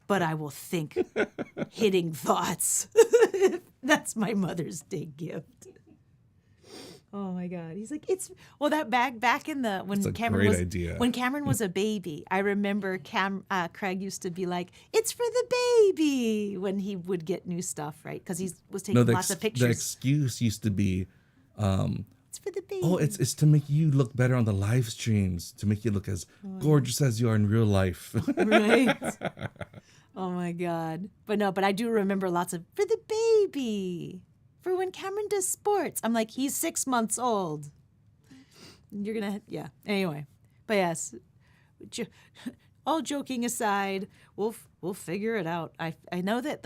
But I will think hitting thoughts. That's my Mother's Day gift. Oh my God. He's like, that back in the, when Cameron was a baby, I remember Craig used to be like, it's for the baby when he would get new stuff, right? Because he was taking lots of pictures. The excuse used to be, it's for the baby. Oh, it's to make you look better on the live streams, to make you look as gorgeous as you are in real life. Right. Oh my God. But I do remember lots of, for the baby. For when Cameron does sports. I'm like, he's 6 months old. You're going to, yeah. Anyway. But yes, all joking aside, we'll figure it out. I know that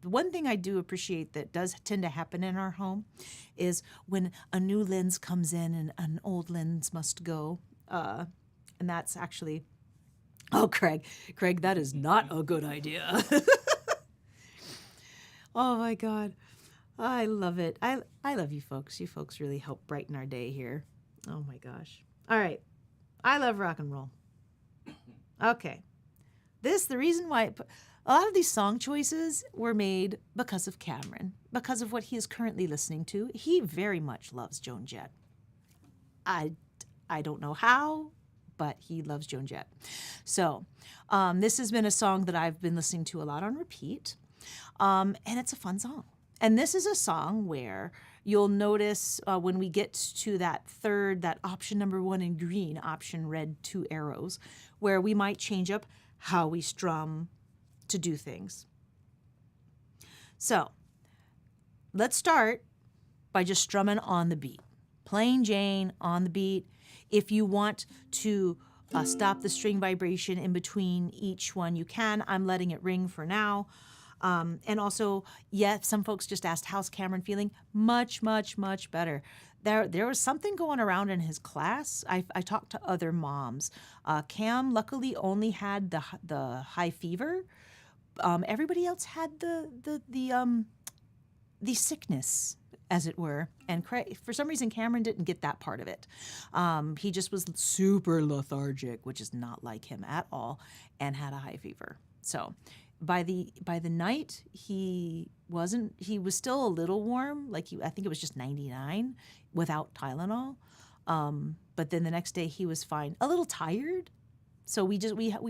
one thing I do appreciate that does tend to happen in our home is when a new lens comes in and an old lens must go. And that's actually, Craig, that is not a good idea. Oh my God. I love it. I love you folks. You folks really help brighten our day here. Oh my gosh. All right. I love rock and roll. Okay. The reason why a lot of these song choices were made because of Cameron, because of what he is currently listening to. He very much loves Joan Jett. I don't know how, but he loves Joan Jett. So this has been a song that I've been listening to a lot on repeat, and it's a fun song. And this is a song where you'll notice when we get to that option number 1 in green, option red, 2 arrows, where we might change up how we strum to do things. So let's start by just strumming on the beat. Plain Jane on the beat. If you want to stop the string vibration in between each one, you can. I'm letting it ring for now. And also, some folks just asked, how's Cameron feeling? Much, much, much better. There was something going around in his class. I talked to other moms. Cam luckily only had the high fever. Everybody else had the sickness, as it were. And for some reason, Cameron didn't get that part of it. He just was super lethargic, which is not like him at all, and had a high fever. So by the night, he was still a little warm. I think it was just 99 without Tylenol. But then the next day he was fine, a little tired. So we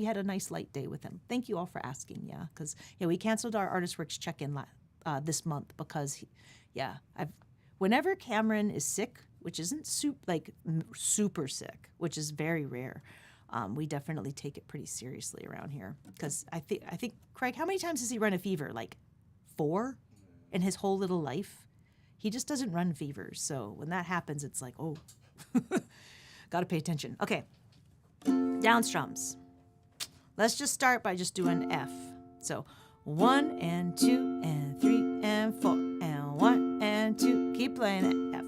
had a nice light day with him. Thank you all for asking. Yeah. Cause we canceled our Artist Works check-in this month because whenever Cameron is sick, which isn't super sick, which is very rare, we definitely take it pretty seriously around here. Because I think, Craig, how many times has he run a fever? 4 in his whole little life? He just doesn't run fevers. So when that happens, it's like, oh, got to pay attention. Okay, down strums. Let's just start by just doing F. So 1 and 2 and 3 and 4 and 1 and 2. Keep playing it, F.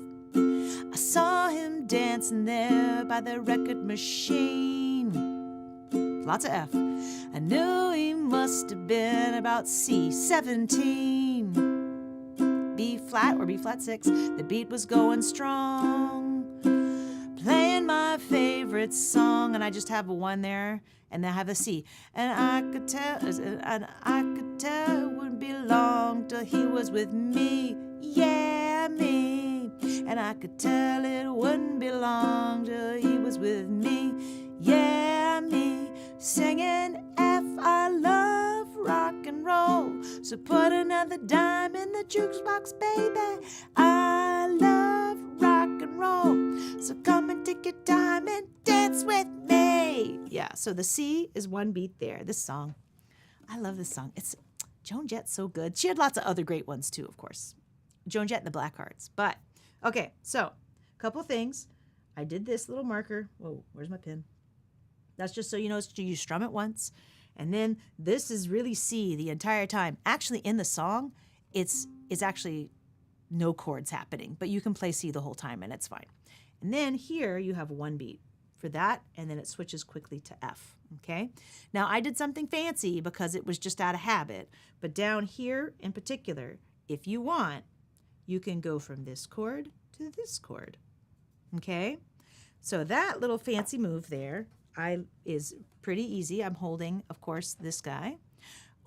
I saw him dancing there by the record machine. Lots of F. I knew he must have been about C17. B flat or B flat 6. The beat was going strong. Playing my favorite song, and I just have a 1 there, and then I have a C. And I could tell it wouldn't be long till he was with me. Yeah, me. and I could tell it wouldn't be long till he was with me. Yeah, me, singing F, I love rock and roll. So put another dime in the jukebox, baby. I love rock and roll. So come and take your time and dance with me. Yeah, so the C is one beat there. This song, I love this song. It's Joan Jett's so good. She had lots of other great ones too, of course. Joan Jett and the Blackhearts. But, okay, so a couple things. I did this little marker. Whoa, where's my pen? That's just so you know, you strum it once. And then this is really C the entire time. Actually, in the song, it's actually no chords happening, but you can play C the whole time and it's fine. And then here you have one beat for that, and then it switches quickly to F, okay? Now, I did something fancy because it was just out of habit, but down here in particular, if you want, you can go from this chord to this chord, okay? So that little fancy move there is pretty easy. I'm holding, of course, this guy.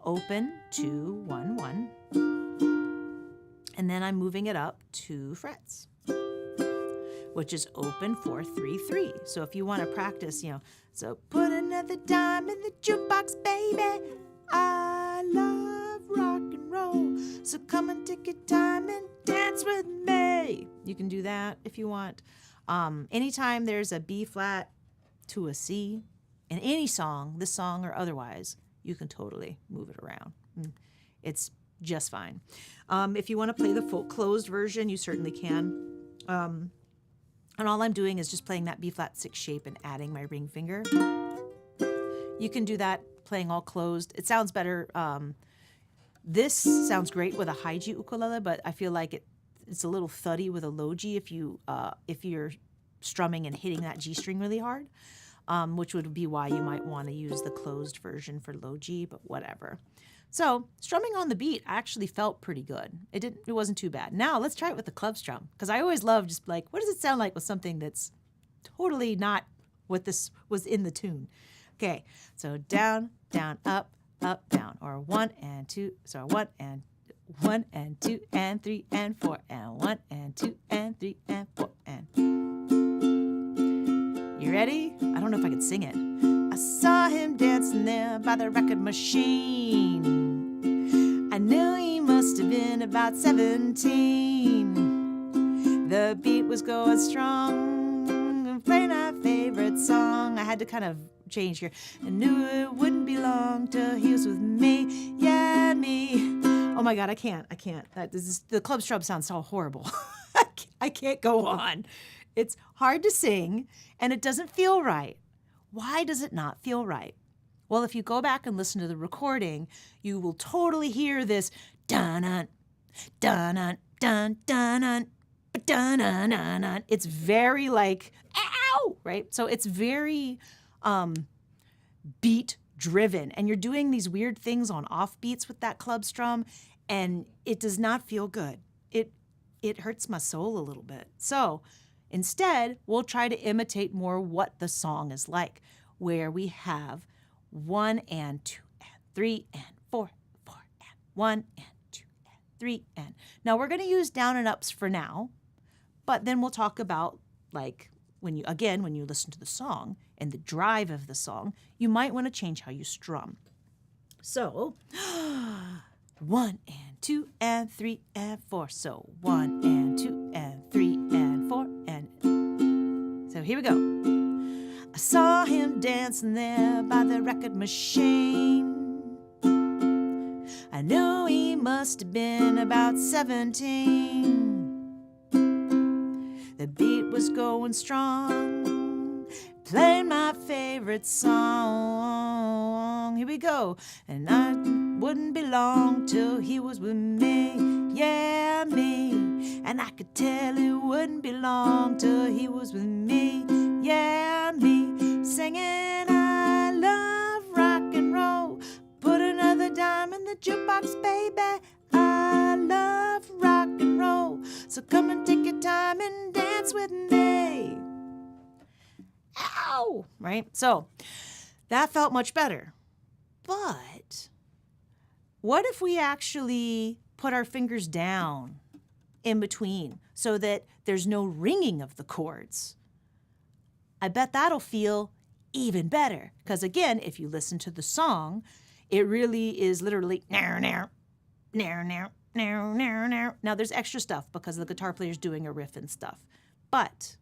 Open 2, 1, 1. And then I'm moving it up 2 frets, which is open 4, 3, 3. So if you want to practice, so put another dime in the jukebox, baby. I love rock and roll. So come and take your time and dance with me. You can do that if you want. Anytime there's a B flat to a C in any song, this song or otherwise, you can totally move it around. It's just fine. If you want to play the full closed version, you certainly can. And all I'm doing is just playing that B flat 6 shape and adding my ring finger. You can do that playing all closed. It sounds better. This sounds great with a high G ukulele, but I feel like it's a little thuddy with a low G if you're strumming and hitting that G string really hard, which would be why you might want to use the closed version for low G, but whatever. So strumming on the beat actually felt pretty good. It wasn't too bad. Now let's try it with the club strum, because I always love just like, what does it sound like with something that's totally not what this was in the tune? Okay, so down, down, up, up, down, or 1 and 2. So 1 and 2 and 3 and 4 and 1 and 2 and 3 and 4 and. You ready? I don't know if I could sing it. I saw him dancing there by the record machine. I knew he must have been about 17. The beat was going strong, playing our favorite song. I had to kind of change here. I knew it wouldn't be long till he was with me. Yeah, me. Oh my God, I can't. The club strum sounds so horrible. I can't go on. It's hard to sing, and it doesn't feel right. Why does it not feel right? Well, if you go back and listen to the recording, you will totally hear this dun-dun, dun-dun, dun, dun-dun, dun-dun-dun-dun. It's very like, ow, right? So it's very beat-driven, and you're doing these weird things on off beats with that club strum, and it does not feel good. It hurts my soul a little bit. So instead, we'll try to imitate more what the song is like, where we have 1 and 2 and 3 and 4, 4 and 1 and 2 and 3 and. Now we're going to use down and ups for now, but then we'll talk about like when you listen to the song and the drive of the song, you might want to change how you strum. So 1 and 2 and 3 and 4. So 1 and 2 and 3 and 4 and. So here we go. I saw him dancing there by the record machine. I knew he must have been about 17. The beat was going strong, playing my favorite song. Here we go. And I wouldn't be long till he was with me. Yeah, me. And I could tell it wouldn't be long till he was with me. Yeah, me. Singing I love rock and roll. Put another dime in the jukebox, baby. I love rock and roll. So come and take your time and dance with me. Ow! Right? So that felt much better. But what if we actually put our fingers down in between so that there's no ringing of the chords. I bet that'll feel even better. Because again, if you listen to the song, it really is literally now, now, now, now, now, now, now. Now there's extra stuff because the guitar player's doing a riff and stuff. But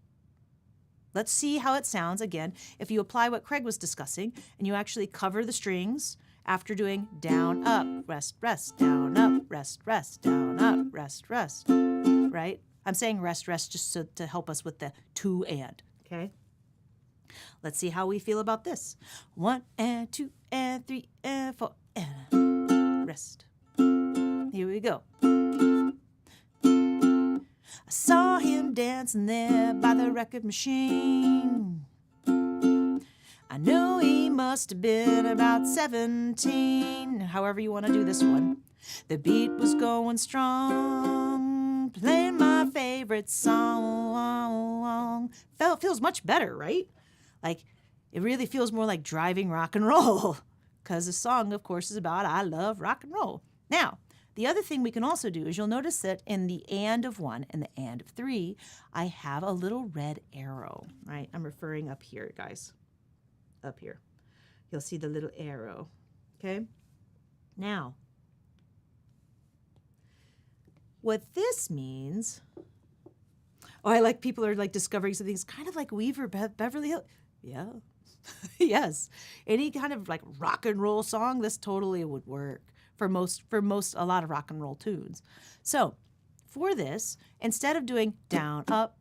let's see how it sounds again. If you apply what Craig was discussing and you actually cover the strings after doing down, up, rest, rest, down, up, rest, rest, down, up, rest, rest, right? I'm saying rest, rest just to help us with the two and, okay? Let's see how we feel about this. 1 and 2 and 3 and 4 and rest. Here we go. I saw him dancing there by the record machine. I knew he must have been about 17, however you want to do this one. The beat was going strong, playing my favorite song. Feels much better, right? Like, it really feels more like driving rock and roll, because the song, of course, is about I love rock and roll. Now, the other thing we can also do is you'll notice that in the and of 1 and the and of 3, I have a little red arrow, right? I'm referring up here, guys. Up here. You'll see the little arrow, okay? Now, what this means, I like people are like discovering something. It's kind of like Weaver, Beverly Hills. Yeah, yes. Any kind of like rock and roll song, this totally would work for a lot of rock and roll tunes. So for this, instead of doing down, up,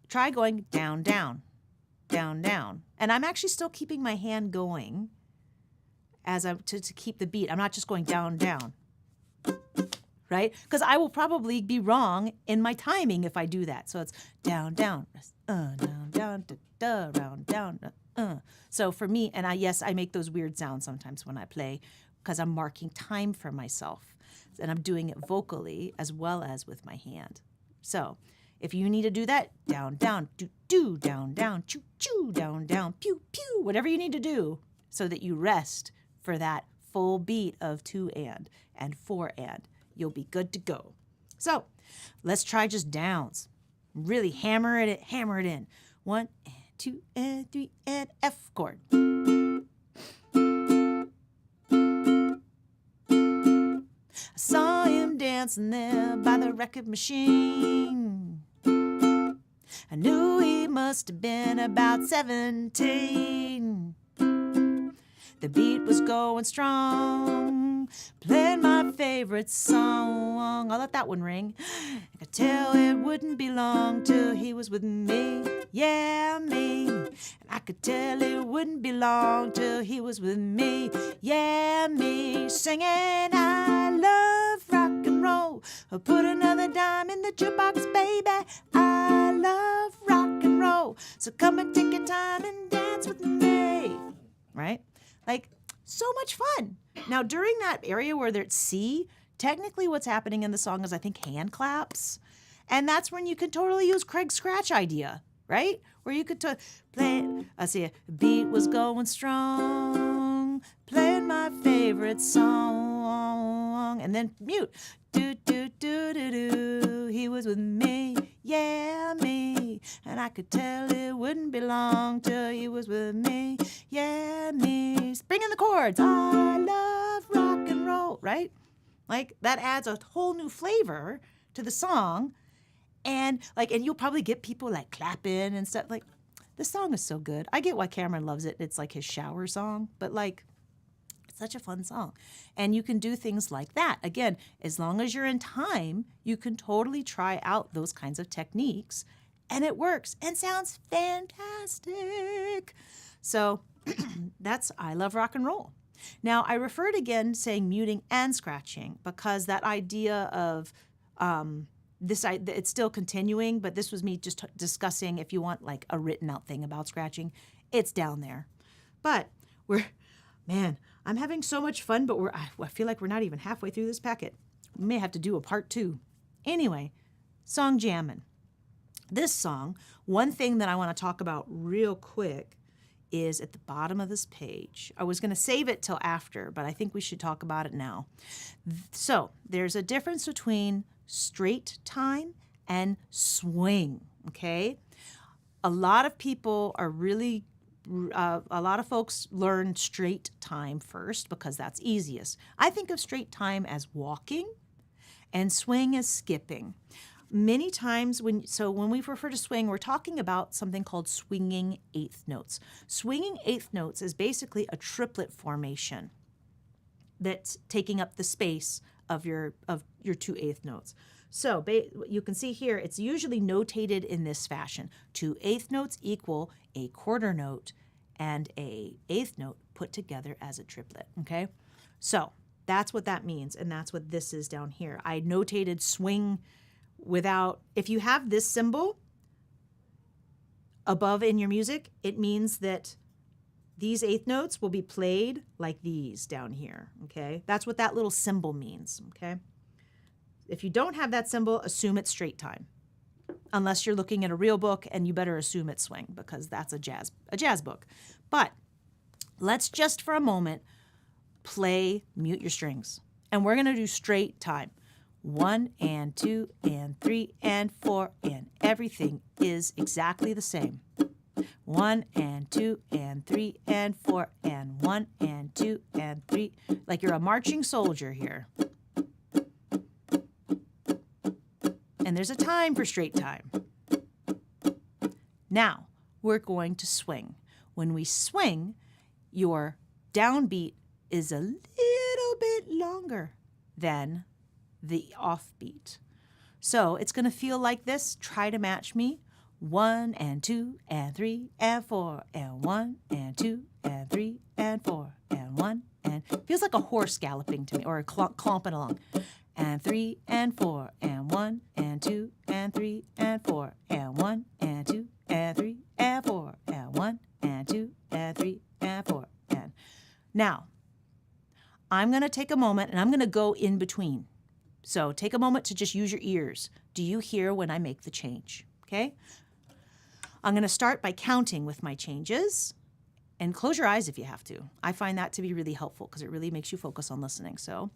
try going down, down, down, down. And I'm actually still keeping my hand going as I'm to keep the beat. I'm not just going down, down, right? Because I will probably be wrong in my timing if I do that. So it's down, down, down, down, round, down, So for me, and I make those weird sounds sometimes when I play because I'm marking time for myself. And I'm doing it vocally as well as with my hand. So if you need to do that, down, down, do, down, down, choo, choo, down, down, pew, pew, whatever you need to do so that you rest for that full beat of 2 and 4 and. You'll be good to go. So let's try just downs. Really hammer it in. 1 and 2 and 3 and F chord. I saw him dancing there by the record machine. I knew he must have been about 17. The beat was going strong, playing my favorite song. I'll let that one ring. I could tell it wouldn't be long till he was with me, yeah, me. And I could tell it wouldn't be long till he was with me, yeah, me. Singing, I love rock and roll. Put another dime in the jukebox, baby. I love rock and roll. So come and take your time and dance with me, right? Like, so much fun. Now, during that area where there's C, technically what's happening in the song is, I think, hand claps. And that's when you can totally use Craig's scratch idea, right? Where you could play, I see, beat was going strong, playing my favorite song, and then mute. Do, do, do, do, do, he was with me, yeah, me. And I could tell it wouldn't be long till he was with me, yeah, me. Bring in the chords. I love rock and roll, right? Like, that adds a whole new flavor to the song. And you'll probably get people like clapping and stuff. Like, the song is so good. I get why Cameron loves it. It's like his shower song, but like, it's such a fun song. And you can do things like that. Again, as long as you're in time, you can totally try out those kinds of techniques, and it works and sounds fantastic. So that's I Love Rock and Roll. Now, I referred again saying muting and scratching because that idea of it's still continuing, but this was me just discussing if you want like a written out thing about scratching, it's down there. But I'm having so much fun, but I feel like we're not even halfway through this packet. We may have to do a part 2. Anyway, song jammin'. This song, one thing that I want to talk about real quick is at the bottom of this page. I was going to save it till after, but I think we should talk about it now. So there's a difference between straight time and swing, okay? A lot of people are really, a lot of folks learn straight time first because that's easiest. I think of straight time as walking and swing as skipping. Many times when we refer to swing, we're talking about something called swinging eighth notes. Swinging eighth notes is basically a triplet formation that's taking up the space of your 2 eighth notes. So you can see here, it's usually notated in this fashion. 2 eighth notes equal a quarter note and a eighth note put together as a triplet, okay? So that's what that means, and that's what this is down here. I notated swing without, if you have this symbol above in your music, it means that these eighth notes will be played like these down here, okay? That's what that little symbol means, okay? If you don't have that symbol, assume it's straight time. Unless you're looking at a real book, and you better assume it's swing because that's a jazz book. But let's just for a moment mute your strings. And we're going to do straight time. 1 and 2 and 3 and 4, and everything is exactly the same. 1 and 2 and 3 and 4 and 1 and 2 and 3, like you're a marching soldier here. And there's a time for straight time. Now, we're going to swing. When we swing, your downbeat is a little bit longer than the offbeat. So it's going to feel like this. Try to match me. 1 and 2 and 3 and 4 and 1 and 2 and 3 and 4 and 1 and feels like a horse galloping to me, or clomping along. And 3 and 4 and 1 and 2 and 3 and 4 and 1 and 2 and 3 and 4 and 1 and 2 and 3 and 4 and now I'm going to take a moment and I'm going to go in between. So take a moment to just use your ears. Do you hear when I make the change? Okay? I'm going to start by counting with my changes, and close your eyes if you have to. I find that to be really helpful because it really makes you focus on listening. So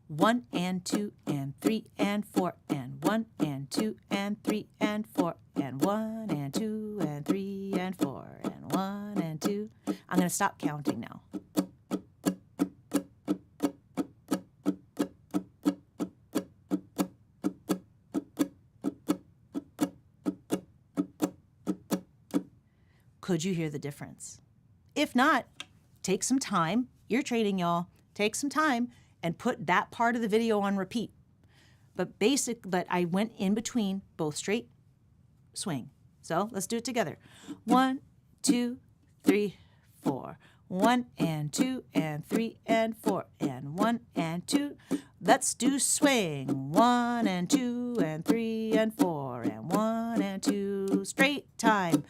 1 and 2 and 3 and 4 and 1 and 2 and 3 and 4 and 1 and 2 and 3 and 4 and 1 and 2. I'm going to stop counting now. Could you hear the difference? If not, take some time. Ear training, y'all. Take some time and put that part of the video on repeat. But I went in between both straight, swing. So let's do it together. 1, 2, 3, 4. 1 and 2 and 3 and 4 and 1 and 2. Let's do swing. 1 and 2 and 3 and 4 and 1 and 2. Straight time.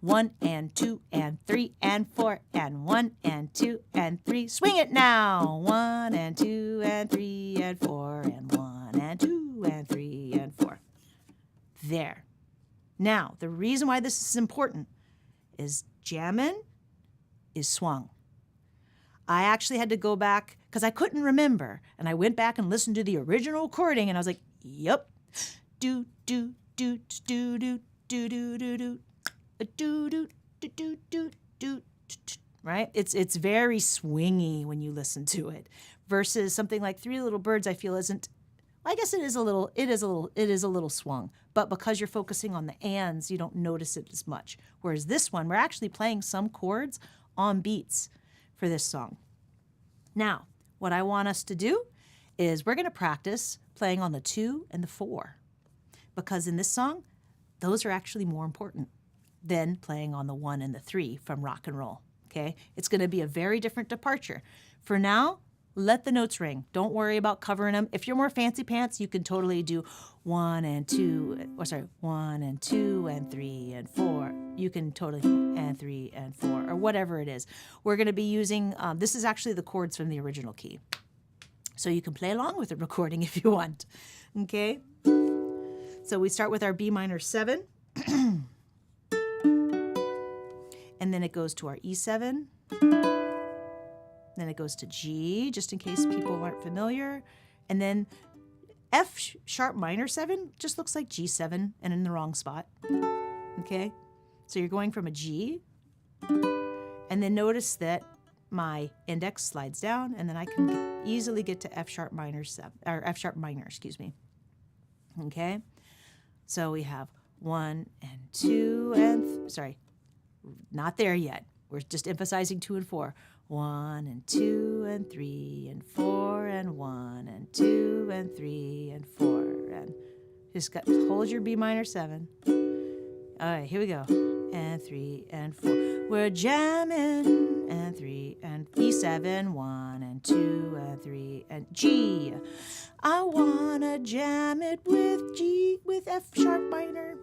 1 and 2 and 3 and 4 and 1 and 2 and 3. Swing it now. 1 and 2 and 3 and 4 and 1 and 2 and 3 and 4. There. Now, the reason why this is important is jamming is swung. I actually had to go back because I couldn't remember, and I went back and listened to the original recording, and I was like, "Yep, do do do do do do do do do do do do do do." Right? It's very swingy when you listen to it, versus something like Three Little Birds. I feel isn't. I guess it is a little swung, but because you're focusing on the ands, you don't notice it as much. Whereas this one, we're actually playing some chords on beats for this song. Now, what I want us to do is we're going to practice playing on the 2 and the 4, because in this song, those are actually more important than playing on the 1 and the 3 from rock and roll. Okay? It's going to be a very different departure. For now, let the notes ring. Don't worry about covering them. If you're more fancy pants, you can totally do 1 and 2, 1 and 2 and 3 and 4. You can totally, and 3 and 4, or whatever it is. We're going to be using, this is actually the chords from the original key. So you can play along with the recording if you want. Okay? So we start with our B minor 7. and then it goes to our E7. Then it goes to G, just in case people aren't familiar. And then F sharp minor 7 just looks like G7 and in the wrong spot. Okay? So you're going from a G, and then notice that my index slides down, and then I can easily get to F sharp minor 7, or F sharp minor, excuse me. Okay? So we have 1 and 2 and sorry, not there yet. We're just emphasizing 2 and 4. 1 and 2 and 3 and 4 and 1 and 2 and 3 and 4 and just hold your B minor 7. All right, here we go. And 3 and 4. We're jamming. And 3 and E7, 1 and 2 and 3 and G. I wanna jam it with G with F sharp minor.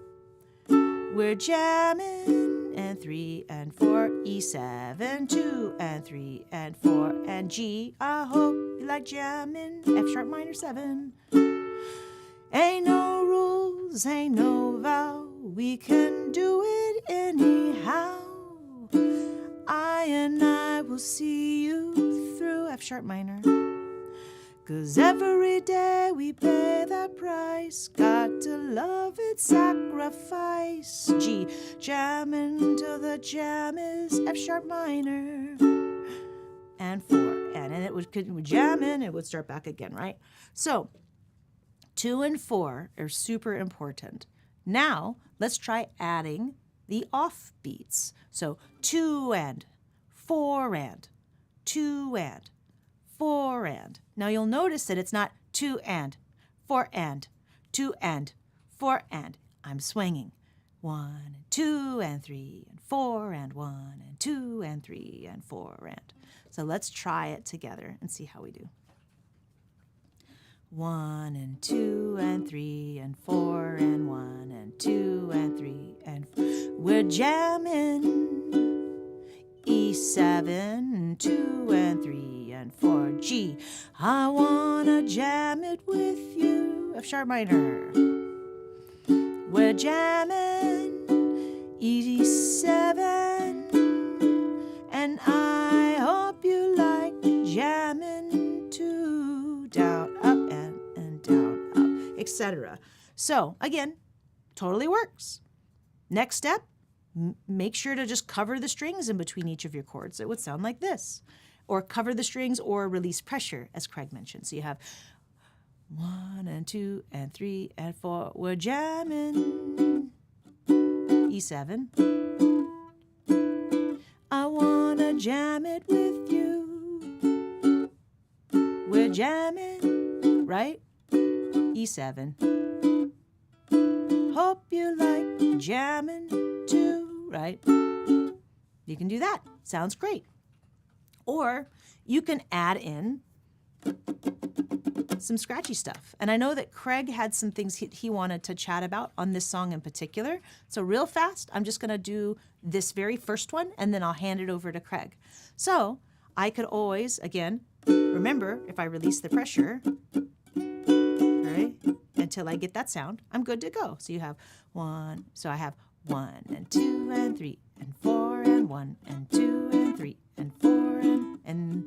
We're jamming. And 3 and 4, E7, 2 and 3 and 4 and G. I hope you like jamming F sharp minor 7. Ain't no rules, ain't no vow. We can do it anyhow. I will see you through F sharp minor. 'Cause every day we pay the price. Got to love it, sacrifice. G, jamming till the jam is F sharp minor. And 4. And then it would jam in, it would start back again, right? So 2 and 4 are super important. Now let's try adding the off beats. So 2 and 4 and 2 and 4 and. Now you'll notice that it's not 2 and 4 and 2 and 4 and. I'm swinging. 1 and 2 and 3 and 4 and 1 and 2 and 3 and 4 and. So let's try it together and see how we do. 1 and 2 and 3 and 4 and 1 and 2 and 3 and 4. We're jamming. E7, 2 and 3 and 4 G. I wanna jam it with you. F sharp minor. We're jamming. E7, and I hope you like jamming too. Down, up, and down, up, etc. So again, totally works. Next step. Make sure to just cover the strings in between each of your chords. It would sound like this. Or cover the strings or release pressure, as Craig mentioned. So you have 1 and 2 and 3 and 4. We're jamming. E7. I wanna jam it with you. We're jamming, right? E7. Hope you like jamming too, right? You can do that. Sounds great. Or you can add in some scratchy stuff. And I know that Craig had some things he wanted to chat about on this song in particular. So real fast, I'm just going to do this very first one, and then I'll hand it over to Craig. So I could always, again, remember, if I release the pressure, right, until I get that sound, I'm good to go. So you have 1, so I have 1 and 2 and 3 and 4 and 1 and 2 and 3 and 4 and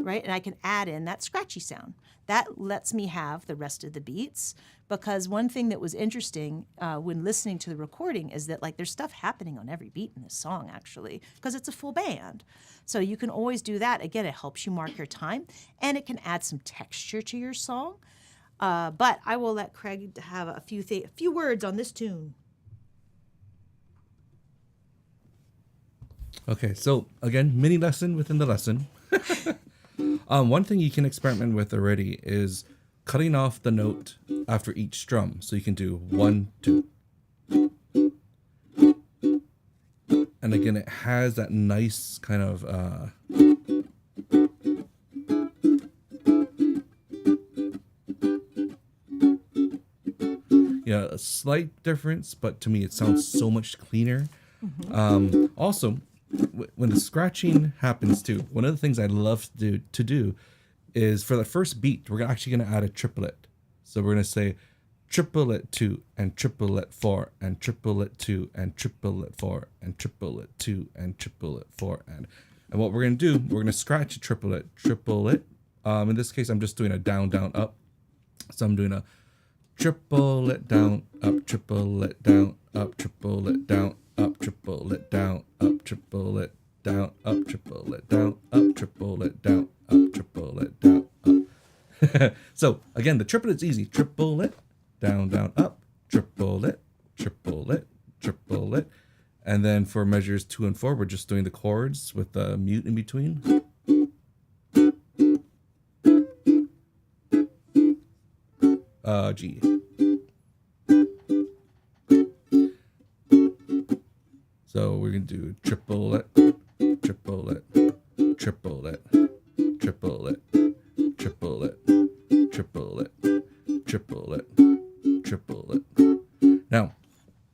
right? And I can add in that scratchy sound. That lets me have the rest of the beats, because one thing that was interesting when listening to the recording is that, like, there's stuff happening on every beat in this song, actually, because it's a full band. So you can always do that. Again, it helps you mark your time, and it can add some texture to your song. But I will let Craig have a few words on this tune. Okay, so again, mini lesson within the lesson. One thing you can experiment with already is cutting off the note after each strum. So you can do 1, 2. And again, it has that nice kind of a slight difference, but to me it sounds so much cleaner. Also, when the scratching happens too, one of the things I love to do is for the first beat, we're actually going to add a triplet. So we're going to say triplet 2 and triplet 4 and triplet 2 and triplet 4 and triplet 2 and triplet 4 and what we're going to do, we're going to scratch a triplet. In this case, I'm just doing a down, down, up. So I'm doing a triplet down, up, triplet down, up, triplet down, up, triplet down, up, triplet down, up, triplet down, up, triplet down, up, triplet down, up. So again, the triplet's easy. Triplet, down, down, up, triplet, triplet, triplet. And then for measures 2 and 4, we're just doing the chords with the mute in between. G. So we're going to do triplet, triplet, triplet, triplet, triplet, triplet, triplet, triplet. Now,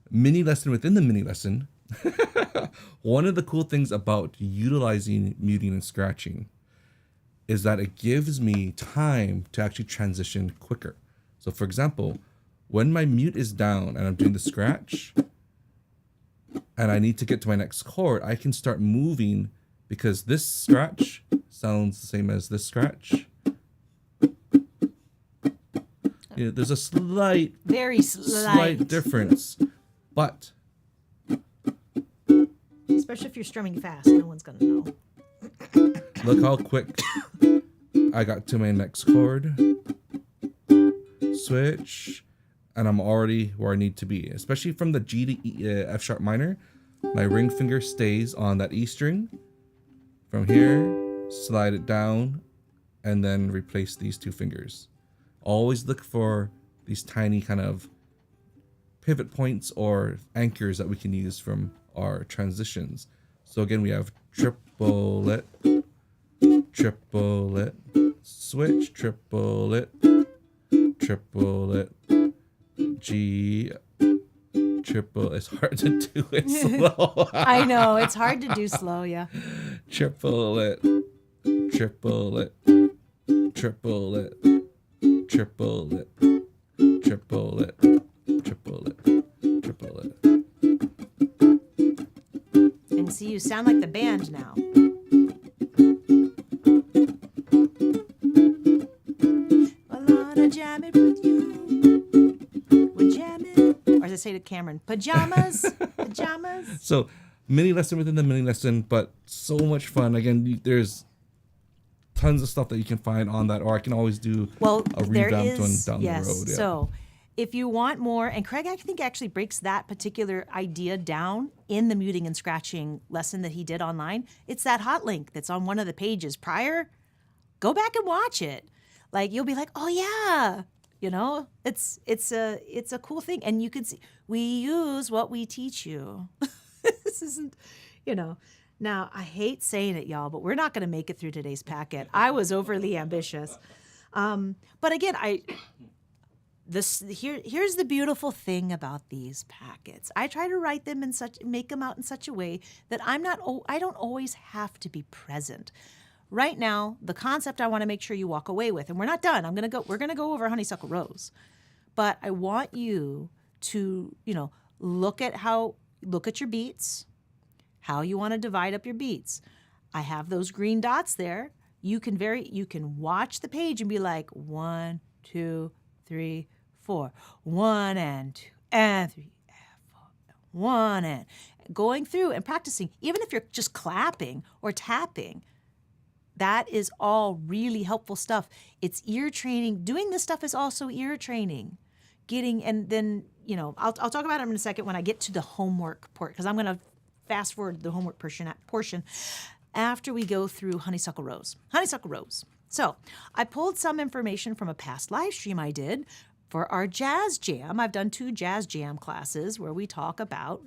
mini lesson within the mini lesson. One of the cool things about utilizing muting and scratching is that it gives me time to actually transition quicker. So for example, when my mute is down and I'm doing the scratch and I need to get to my next chord, I can start moving because this scratch sounds the same as this scratch. Yeah, there's a very slight difference, but especially if you're strumming fast, no one's gonna know. Look how quick I got to my next chord. Switch, and I'm already where I need to be. Especially from the G to E, F sharp minor, my ring finger stays on that E string. From here, slide it down, and then replace these 2 fingers. Always look for these tiny kind of pivot points or anchors that we can use from our transitions. So again, we have triplet, triplet, switch, triplet, triplet, G, triple. It's hard to do it slow. I know, it's hard to do slow, yeah. Triplet, triplet, triplet, triplet, triplet, triplet, triplet. And see, you sound like the band now. Jam it with you. We're jamming. Or as I say to Cameron, pajamas. Pajamas. So, mini lesson within the mini lesson, but so much fun. Again, there's tons of stuff that you can find on that, or I can always do a revamped one down the road. Yeah. So, if you want more, and Craig, I think actually breaks that particular idea down in the muting and scratching lesson that he did online. It's that hot link that's on one of the pages prior. Go back and watch it. Like, you'll be like, oh yeah, you know, it's a cool thing. And you can see, we use what we teach you. This isn't, you know, now I hate saying it, y'all, but we're not going to make it through today's packet. I was overly ambitious. But again, here's the beautiful thing about these packets. I try to write them make them out in such a way that I don't always have to be present. Right now, the concept I want to make sure you walk away with, and we're not done. We're gonna go over Honeysuckle Rose, but I want you to, look at your beats, how you want to divide up your beats. I have those green dots there. You can watch the page and be like 1, 2, 3, 4, 1 and 2 and 3 and 4, 1 and going through and practicing. Even if you're just clapping or tapping. That is all really helpful stuff. It's ear training. Doing this stuff is also ear training. And then, I'll talk about it in a second when I get to the homework part, because I'm going to fast forward the homework portion after we go through Honeysuckle Rose. Honeysuckle Rose. So I pulled some information from a past live stream I did for our jazz jam. I've done 2 jazz jam classes where we talk about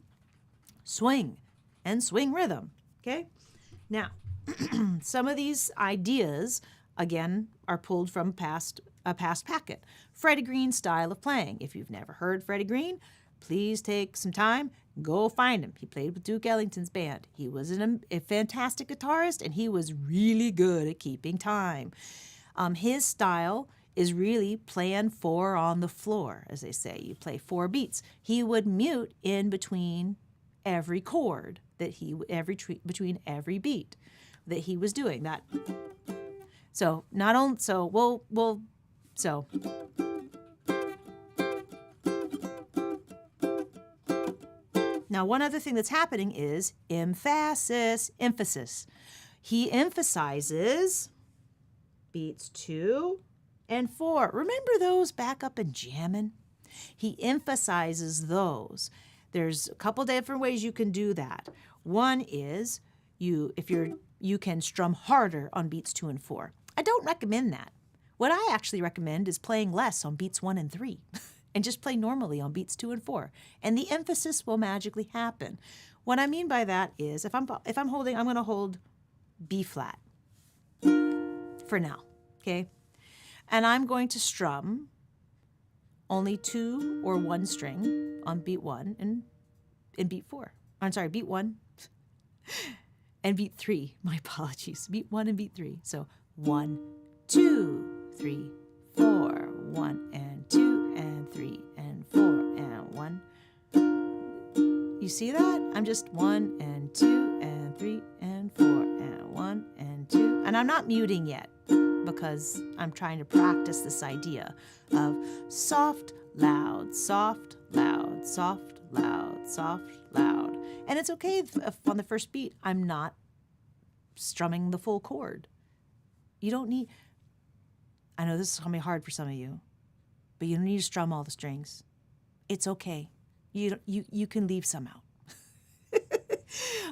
swing and swing rhythm. Okay? Now, some of these ideas, again, are pulled from a past packet. Freddie Green's style of playing. If you've never heard Freddie Green, please take some time, Go find him. He played with Duke Ellington's band. He was a fantastic guitarist, and he was really good at keeping time. His style is really playing 4 on the floor, as they say. You play 4 beats. He would mute in between every chord between every beat that he was doing. That. So not only so. Now, one other thing that's happening is emphasis. He emphasizes beats 2 and 4. Remember those back up and jamming? He emphasizes those. There's a couple different ways you can do that. One is you can strum harder on beats 2 and 4. I don't recommend that. What I actually recommend is playing less on beats 1 and 3 and just play normally on beats 2 and 4. And the emphasis will magically happen. What I mean by that is I'm going to hold B flat for now, okay? And I'm going to strum only 2 or 1 string on beat 1 and beat 4. I'm sorry, beat 1 and beat 3. My apologies. Beat 1 and beat 3. So 1, 2, 3, 4, 1 and 2 and 3 and 4 and 1. You see that? I'm just 1 and 2 and 3 and 4 and 1 and 2. And I'm not muting yet because I'm trying to practice this idea of soft, loud, soft, loud, soft, loud, soft, loud. And it's okay if on the first beat I'm not strumming the full chord. You don't need, I know this is going to be hard for some of you, but you don't need to strum all the strings. It's okay. You can leave some out.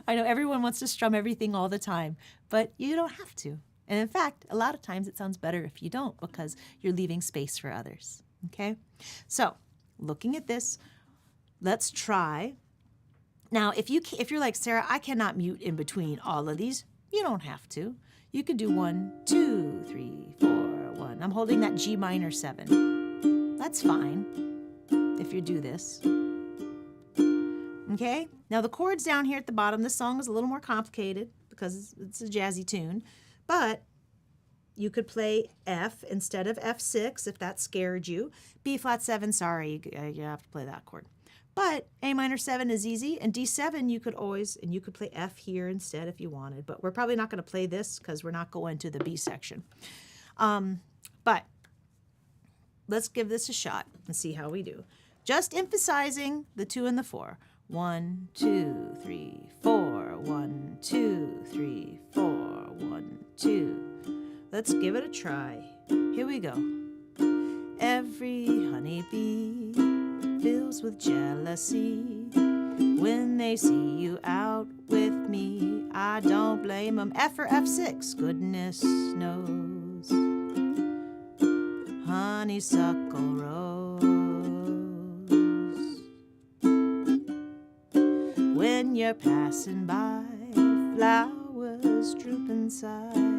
I know everyone wants to strum everything all the time, but you don't have to. And in fact, a lot of times it sounds better if you don't because you're leaving space for others. Okay? So, looking at this, let's try. Now, if you're like, Sarah, I cannot mute in between all of these, you don't have to. You could do 1, 2, 3, 4, 1. I'm holding that G minor 7. That's fine if you do this. Okay? Now, the chords down here at the bottom, this song is a little more complicated because it's a jazzy tune. But you could play F instead of F6 if that scared you. B flat 7, sorry, you have to play that chord. But A minor 7 is easy, and D7 you could play F here instead if you wanted. But we're probably not going to play this because we're not going to the B section. But let's give this a shot and see how we do. Just emphasizing the 2 and the 4. 1, 2, 3, 4. 1, 2, 3, 4. 1, 2. Let's give it a try. Here we go. Every honeybee fills with jealousy when they see you out with me. I don't blame them. F or F6, goodness knows. Honeysuckle rose. When you're passing by, flowers droop inside.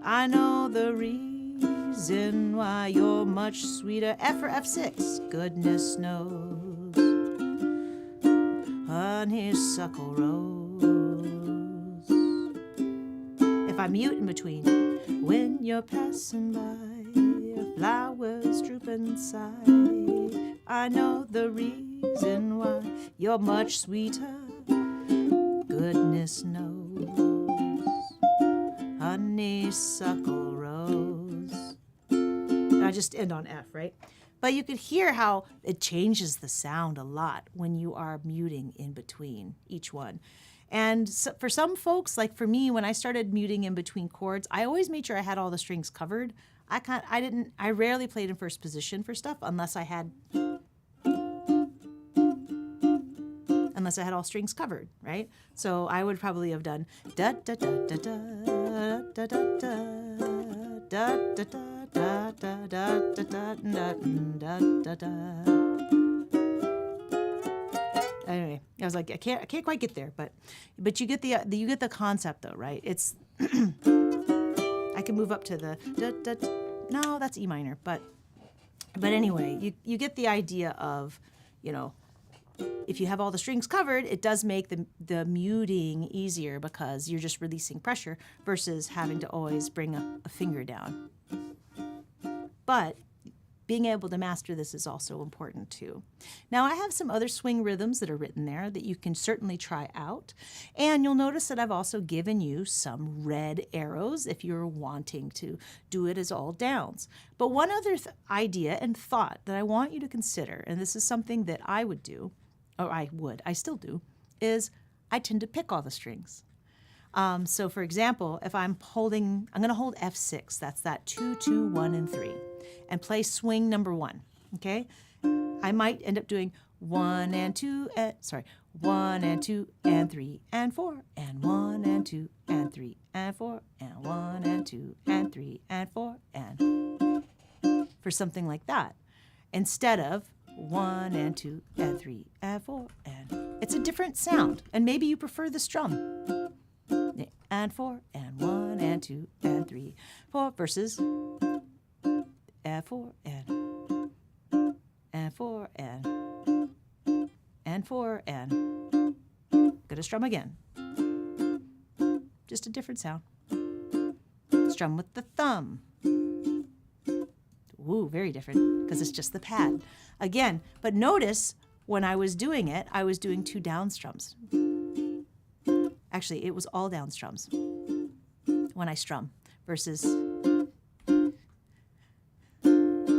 I know the reason why you're much sweeter. F or F6, goodness knows. Honeysuckle rose. If I mute in between, when you're passing by, flowers droop inside. I know the reason why you're much sweeter. Goodness knows. Honeysuckle rose. I just end on F, right? But you could hear how it changes the sound a lot when you are muting in between each one. And so for some folks, like for me, when I started muting in between chords, I always made sure I had all the strings covered. I rarely played in first position for stuff unless I had all strings covered, right? So I would probably have done da da da da da da da da da da da da da da da. Anyway, I was like, I can't quite get there, but you get the concept though, right? It's I can move up to the da da. No, that's E minor, but anyway, you get the idea of, if you have all the strings covered, it does make the muting easier because you're just releasing pressure versus having to always bring a finger down. But being able to master this is also important too. Now I have some other swing rhythms that are written there that you can certainly try out. And you'll notice that I've also given you some red arrows if you're wanting to do it as all downs. But one other idea and thought that I want you to consider, and this is something that I would do, or I still do, is I tend to pick all the strings. So for example, if I'm going to hold F6, that's that 2, 2, 1, and 3, and play swing number 1, okay? I might end up doing 1 and 2, 1 and 2 and 3 and 4, and 1 and 2 and 3 and 4, and 1 and 2 and 3 and 4, and for something like that. Instead of 1 and 2 and 3 and 4, and it's a different sound, and maybe you prefer the strum. And 4, and 1, and 2, and 3, 4, versus and 4, and 4, and 4, and gonna strum again. Just a different sound. Strum with the thumb. Ooh, very different, because it's just the pad. Again, but notice when I was doing it, I was doing 2 down strums. Actually, it was all down strums when I strum versus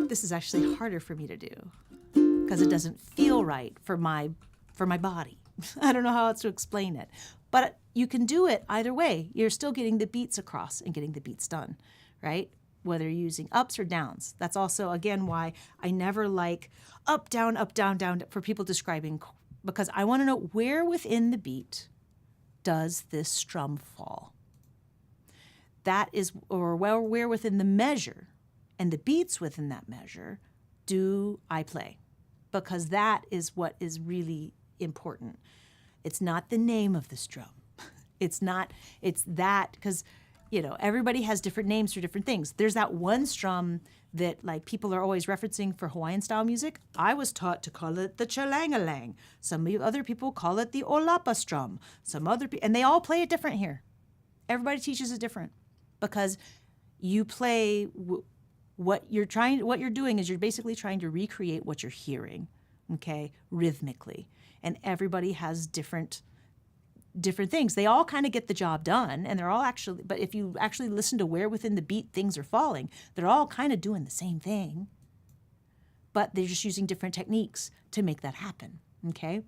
this is actually harder for me to do because it doesn't feel right for my body. I don't know how else to explain it, but you can do it either way. You're still getting the beats across and getting the beats done, right? Whether you're using ups or downs. That's also, again, why I never like up, down, down for people describing, because I want to know where within the beat does this strum fall. That is, or where within the measure and the beats within that measure do I play? Because that is what is really important. It's not the name of the strum. It's that, because, everybody has different names for different things. There's that one strum that like people are always referencing for Hawaiian style music. I was taught to call it the chalangalang. Some other people call it the olapa strum. And they all play it different here. Everybody teaches it different because you play what you're doing is you're basically trying to recreate what you're hearing, okay, rhythmically. And everybody has different things. They all kind of get the job done, and they're all actually, but if you actually listen to where within the beat things are falling, they're all kind of doing the same thing, but they're just using different techniques to make that happen, okay?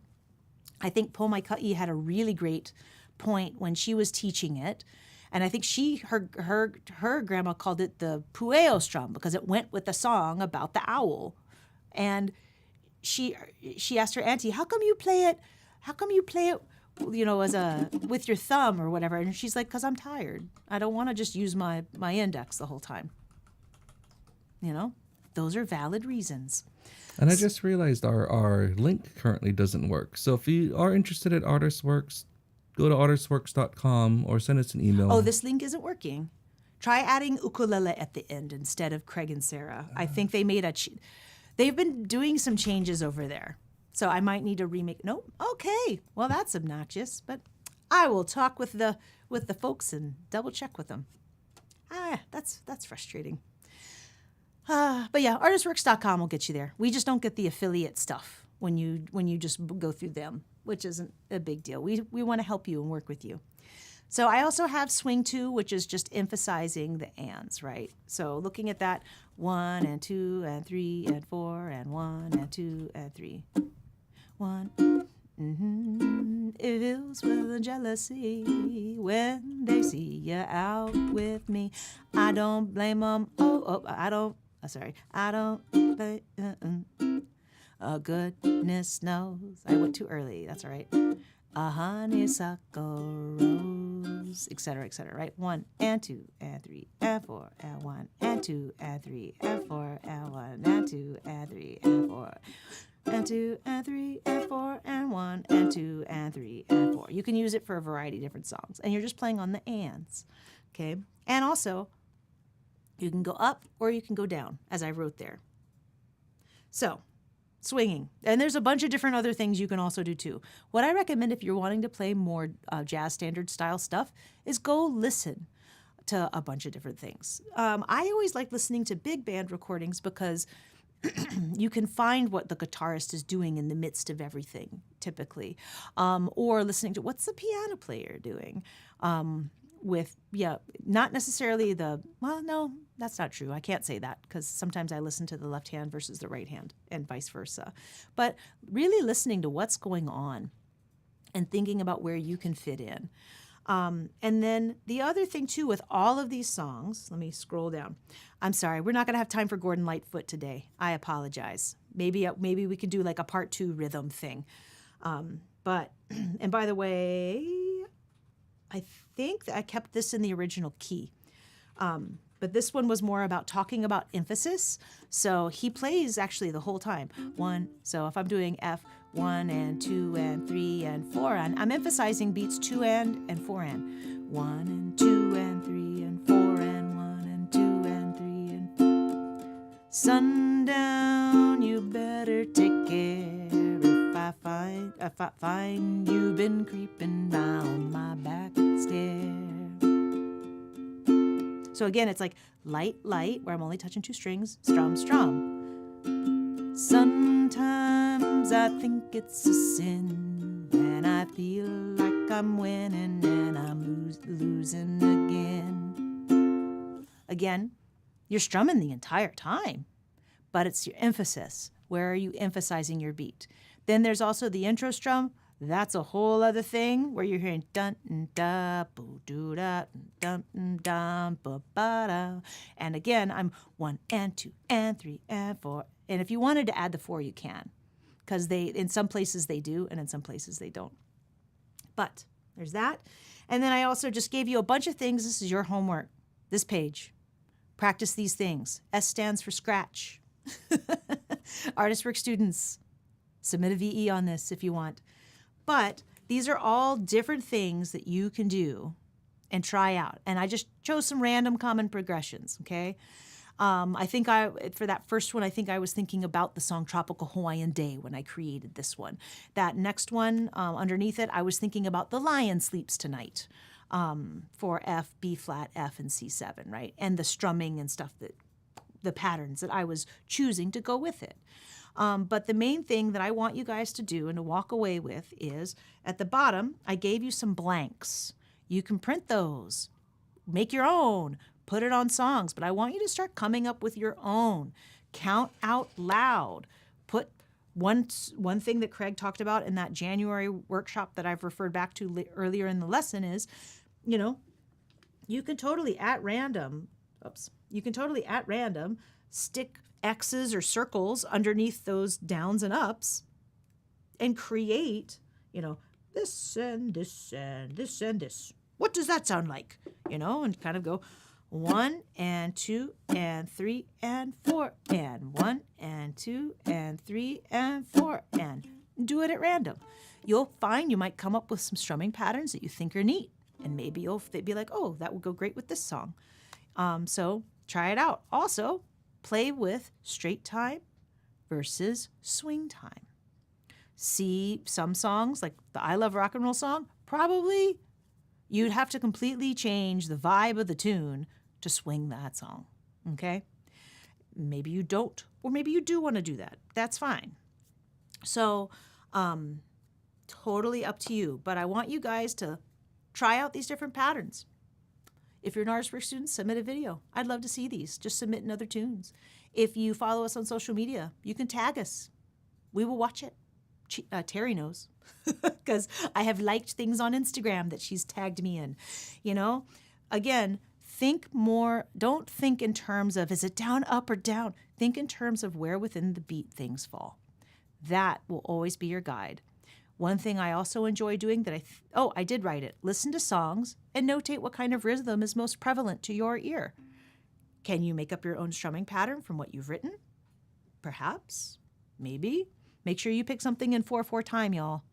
I think Po Maika'i had a really great point when she was teaching it, and I think her grandma called it the pueo strum because it went with the song about the owl. And she asked her auntie, how come you play it with your thumb or whatever? And she's like, because I'm tired. I don't want to just use my index the whole time. Those are valid reasons. And I just realized our link currently doesn't work. So if you are interested in Artist Works, go to artistworks.com or send us an email. Oh, this link isn't working. Try adding ukulele at the end instead of Craig and Sarah. I think they made they've been doing some changes over there. So I might need to remake. Nope. Okay. Well, that's obnoxious, but I will talk with the folks and double check with them. That's frustrating. But yeah, artistworks.com will get you there. We just don't get the affiliate stuff when you just go through them, which isn't a big deal. We want to help you and work with you. So I also have Swing 2, which is just emphasizing the ands, right? So looking at that, 1 and 2 and 3 and 4 and 1 and 2 and 3. 1. It fills with jealousy when they see you out with me. I don't blame them. I don't blame. Goodness knows. I went too early. That's all right. A honeysuckle rose, etc., right? 1 and 2 and 3 and 4 and 1 and 2 and 3 and 4 and 1 and 2 and 3 and 4 and 2 and 3 and 4 and 1 and 2 and 3 and 4. You can use it for a variety of different songs, and you're just playing on the ands, okay? And also, you can go up or you can go down, as I wrote there. So, swinging. And there's a bunch of different other things you can also do too. What I recommend if you're wanting to play more jazz standard style stuff is go listen to a bunch of different things. I always like listening to big band recordings because you can find what the guitarist is doing in the midst of everything, typically, or listening to what's the piano player doing. Not necessarily no, that's not true. I can't say that because sometimes I listen to the left hand versus the right hand and vice versa. But really listening to what's going on and thinking about where you can fit in. And then the other thing too with all of these songs, let me scroll down. I'm sorry, we're not going to have time for Gordon Lightfoot today. I apologize. Maybe we could do like a part 2 rhythm thing. And by the way, I think that I kept this in the original key. But this one was more about talking about emphasis. So he plays actually the whole time. So if I'm doing F, 1 and 2 and 3 and 4, and I'm emphasizing beats 2 and 4 and 1 and 2 and 3 and 4 and 1 and 2 and 3 and sundown, you better take care if I find you've been creeping down my back stair. So again, it's like light, where I'm only touching 2 strings, strum, strum. Sometimes I think it's a sin when I feel like I'm winning and I'm losing again. Again, you're strumming the entire time, but it's your emphasis. Where are you emphasizing your beat? Then there's also the intro strum. That's a whole other thing where you're hearing dun da boo doo da dun dun ba ba da. And again, I'm 1 and 2 and 3 and 4. And if you wanted to add the 4, you can, because in some places they do, and in some places they don't. But there's that. And then I also just gave you a bunch of things. This is your homework. This page. Practice these things. S stands for scratch. Artist work students, submit a VE on this if you want. But these are all different things that you can do and try out. And I just chose some random common progressions, okay? I think for that first one, I think I was thinking about the song Tropical Hawaiian Day when I created this one. That next one, underneath it, I was thinking about The Lion Sleeps Tonight for F, B flat, F, and C7, right? And the strumming and stuff, the patterns that I was choosing to go with it. But the main thing that I want you guys to do and to walk away with is, at the bottom, I gave you some blanks. You can print those, make your own, put it on songs, but I want you to start coming up with your own. Count out loud. Put one thing that Craig talked about in that January workshop that I've referred back to earlier in the lesson is, you can totally at random stick X's or circles underneath those downs and ups and create, this and this and this and this. What does that sound like? And kind of go 1 and 2 and 3 and 4 and 1 and 2 and 3 and 4 and do it at random. You'll find you might come up with some strumming patterns that you think are neat, and maybe you'll be like, oh, that would go great with this song. So try it out. Also, play with straight time versus swing time. See, some songs, like the I Love Rock and Roll song, probably you'd have to completely change the vibe of the tune to swing that song, okay? Maybe you don't, or maybe you do want to do that. That's fine. So, totally up to you. But I want you guys to try out these different patterns. If you're an artist work student, submit a video. I'd love to see these. Just submit in other tunes. If you follow us on social media, you can tag us. We will watch it. Terry knows because I have liked things on Instagram that she's tagged me in. Again, think more. Don't think in terms of, is it down, up, or down? Think in terms of where within the beat things fall. That will always be your guide. One thing I also enjoy doing that I did write it. Listen to songs and notate what kind of rhythm is most prevalent to your ear. Can you make up your own strumming pattern from what you've written? Perhaps. Maybe. Make sure you pick something in 4/4 time, y'all,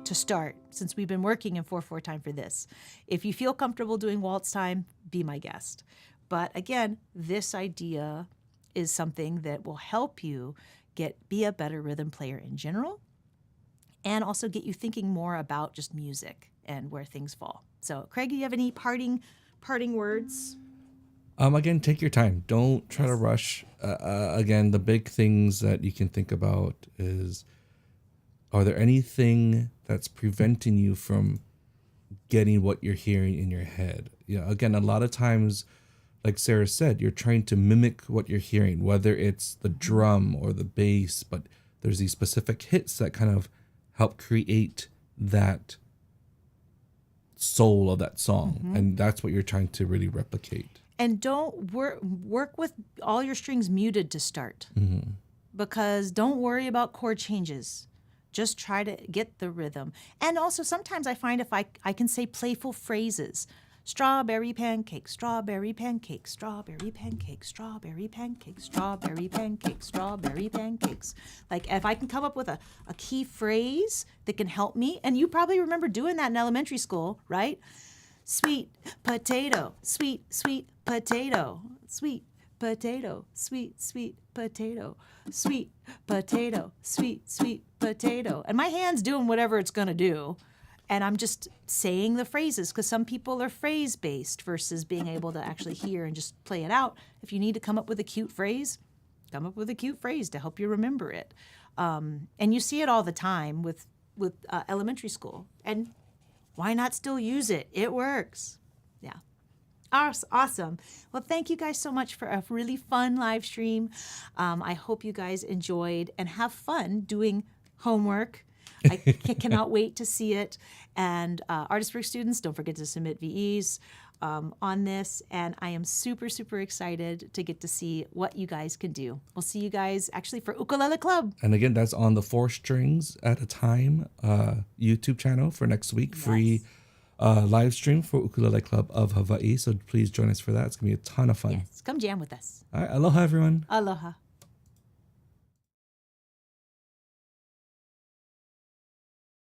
to start, since we've been working in 4/4 time for this. If you feel comfortable doing waltz time, be my guest. But again, this idea is something that will help you be a better rhythm player in general, and also get you thinking more about just music and where things fall. So, Craig, do you have any parting words? Again, take your time. Don't try to rush. Again, the big things that you can think about is, are there anything that's preventing you from getting what you're hearing in your head? Again, a lot of times, like Sarah said, you're trying to mimic what you're hearing, whether it's the drum or the bass, but there's these specific hits that kind of help create that soul of that song. And that's what you're trying to really replicate. And don't work with all your strings muted to start, because don't worry about chord changes. Just try to get the rhythm. And also sometimes I find if I can say playful phrases, strawberry pancake, strawberry pancake, strawberry pancake, strawberry pancake, strawberry pancake, strawberry pancakes. Like if I can come up with a key phrase that can help me, and you probably remember doing that in elementary school, right? Sweet potato, sweet, sweet potato, sweet potato, sweet, sweet potato, sweet potato, sweet, sweet potato. And my hand's doing whatever it's going to do. And I'm just saying the phrases, because some people are phrase-based versus being able to actually hear and just play it out. If you need to come up with a cute phrase, come up with a cute phrase to help you remember it. And you see it all the time with elementary school. And why not still use it? It works. Yeah. Awesome. Well, thank you guys so much for a really fun live stream. I hope you guys enjoyed and have fun doing homework. I cannot wait to see it. And Artist Work students, don't forget to submit VEs on this. And I am super, super excited to get to see what you guys can do. We'll see you guys actually for Ukulele Club. And again, that's on the 4 Strings at a Time YouTube channel for next week. Yes. Free live stream for Ukulele Club of Hawaii. So please join us for that. It's going to be a ton of fun. Yes, come jam with us. All right. Aloha, everyone. Aloha.